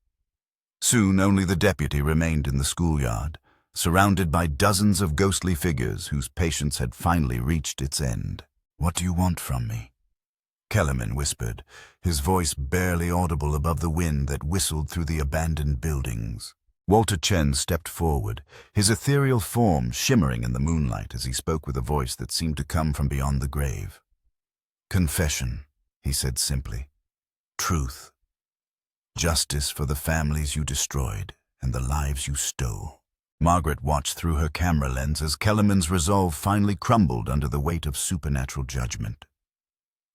Soon only the deputy remained in the schoolyard, surrounded by dozens of ghostly figures whose patience had finally reached its end. "What do you want from me?" Kellerman whispered, his voice barely audible above the wind that whistled through the abandoned buildings. Walter Chen stepped forward, his ethereal form shimmering in the moonlight as he spoke with a voice that seemed to come from beyond the grave. "Confession," he said simply. "Truth. Justice for the families you destroyed and the lives you stole." Margaret watched through her camera lens as Kellerman's resolve finally crumbled under the weight of supernatural judgment.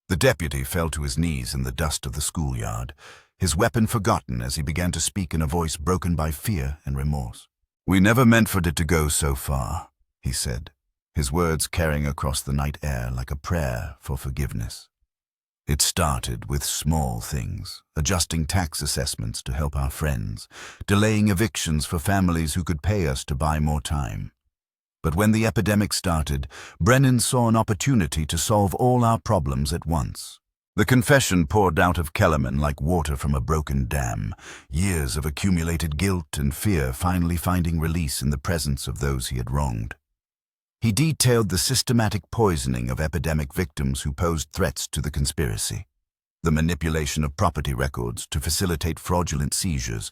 The deputy fell to his knees in the dust of the schoolyard, his weapon forgotten as he began to speak in a voice broken by fear and remorse. "We never meant for it to go so far," he said, his words carrying across the night air like a prayer for forgiveness. "It started with small things, adjusting tax assessments to help our friends, delaying evictions for families who could pay us to buy more time. But when the epidemic started, Brennan saw an opportunity to solve all our problems at once. The confession poured out of Kellerman like water from a broken dam, years of accumulated guilt and fear finally finding release in the presence of those he had wronged. He detailed the systematic poisoning of epidemic victims who posed threats to the conspiracy, the manipulation of property records to facilitate fraudulent seizures,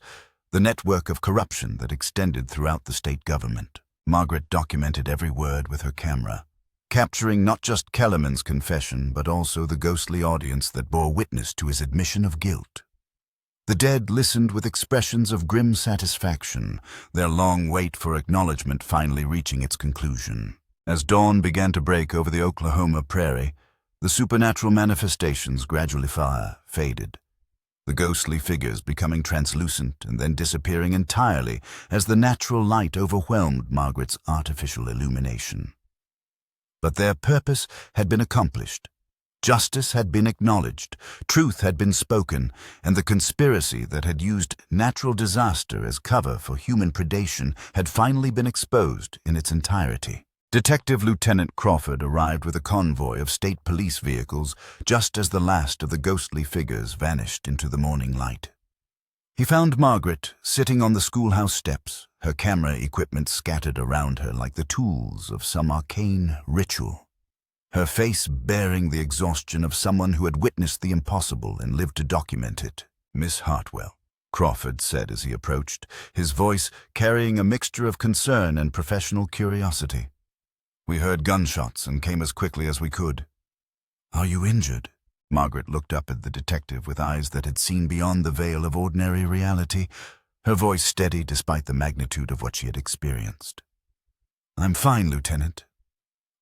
the network of corruption that extended throughout the state government. Margaret documented every word with her camera, capturing not just Kellerman's confession but also the ghostly audience that bore witness to his admission of guilt. The dead listened with expressions of grim satisfaction, their long wait for acknowledgement finally reaching its conclusion. As dawn began to break over the Oklahoma prairie, the supernatural manifestations gradually faded, the ghostly figures becoming translucent and then disappearing entirely as the natural light overwhelmed Margaret's artificial illumination. But their purpose had been accomplished. Justice had been acknowledged, truth had been spoken, and the conspiracy that had used natural disaster as cover for human predation had finally been exposed in its entirety. Detective Lieutenant Crawford arrived with a convoy of state police vehicles just as the last of the ghostly figures vanished into the morning light. He found Margaret sitting on the schoolhouse steps, her camera equipment scattered around her like the tools of some arcane ritual, her face bearing the exhaustion of someone who had witnessed the impossible and lived to document it. "Miss Hartwell," Crawford said as he approached, his voice carrying a mixture of concern and professional curiosity. "We heard gunshots and came as quickly as we could." "Are you injured?" Margaret looked up at the detective with eyes that had seen beyond the veil of ordinary reality, her voice steady despite the magnitude of what she had experienced. "I'm fine, Lieutenant.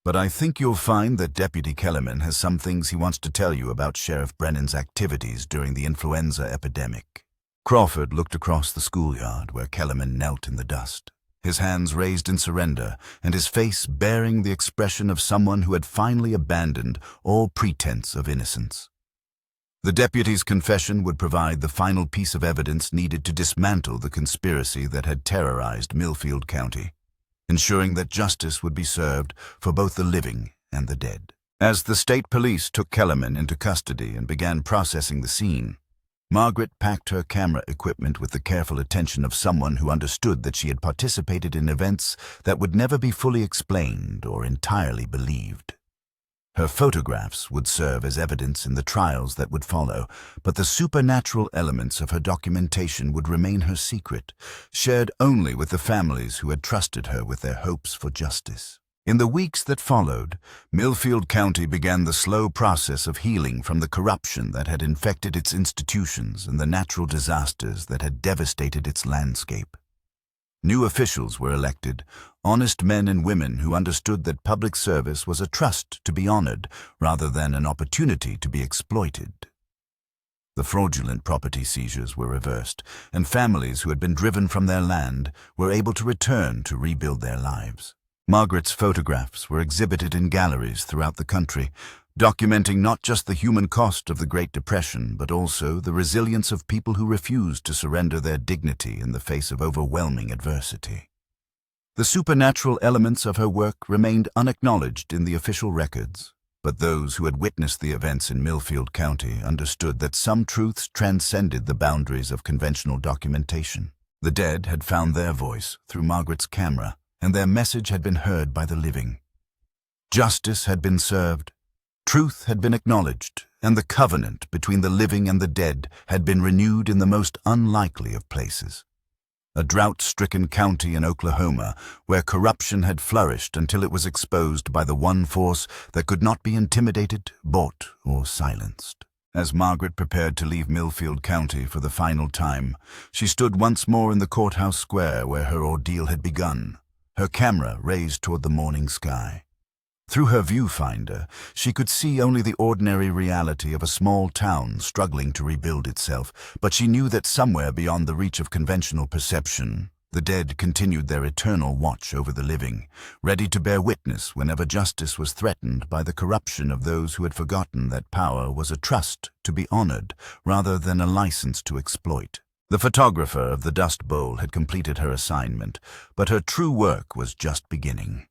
But I think you'll find that Deputy Kellerman has some things he wants to tell you about Sheriff Brennan's activities during the influenza epidemic." Crawford looked across the schoolyard where Kellerman knelt in the dust, his hands raised in surrender and his face bearing the expression of someone who had finally abandoned all pretense of innocence. The deputy's confession would provide the final piece of evidence needed to dismantle the conspiracy that had terrorized Millfield County, ensuring that justice would be served for both the living and the dead. As the state police took Kellerman into custody and began processing the scene, Margaret packed her camera equipment with the careful attention of someone who understood that she had participated in events that would never be fully explained or entirely believed. Her photographs would serve as evidence in the trials that would follow, but the supernatural elements of her documentation would remain her secret, shared only with the families who had trusted her with their hopes for justice. In the weeks that followed, Millfield County began the slow process of healing from the corruption that had infected its institutions and the natural disasters that had devastated its landscape. New officials were elected, honest men and women who understood that public service was a trust to be honored rather than an opportunity to be exploited. The fraudulent property seizures were reversed, and families who had been driven from their land were able to return to rebuild their lives. Margaret's photographs were exhibited in galleries throughout the country, documenting not just the human cost of the Great Depression, but also the resilience of people who refused to surrender their dignity in the face of overwhelming adversity. The supernatural elements of her work remained unacknowledged in the official records, but those who had witnessed the events in Millfield County understood that some truths transcended the boundaries of conventional documentation. The dead had found their voice through Margaret's camera, and their message had been heard by the living. Justice had been served, truth had been acknowledged, and the covenant between the living and the dead had been renewed in the most unlikely of places. A drought-stricken county in Oklahoma where corruption had flourished until it was exposed by the one force that could not be intimidated, bought, or silenced. As Margaret prepared to leave Millfield County for the final time, she stood once more in the courthouse square where her ordeal had begun, her camera raised toward the morning sky. Through her viewfinder, she could see only the ordinary reality of a small town struggling to rebuild itself, but she knew that somewhere beyond the reach of conventional perception, the dead continued their eternal watch over the living, ready to bear witness whenever justice was threatened by the corruption of those who had forgotten that power was a trust to be honored rather than a license to exploit. The photographer of the Dust Bowl had completed her assignment, but her true work was just beginning.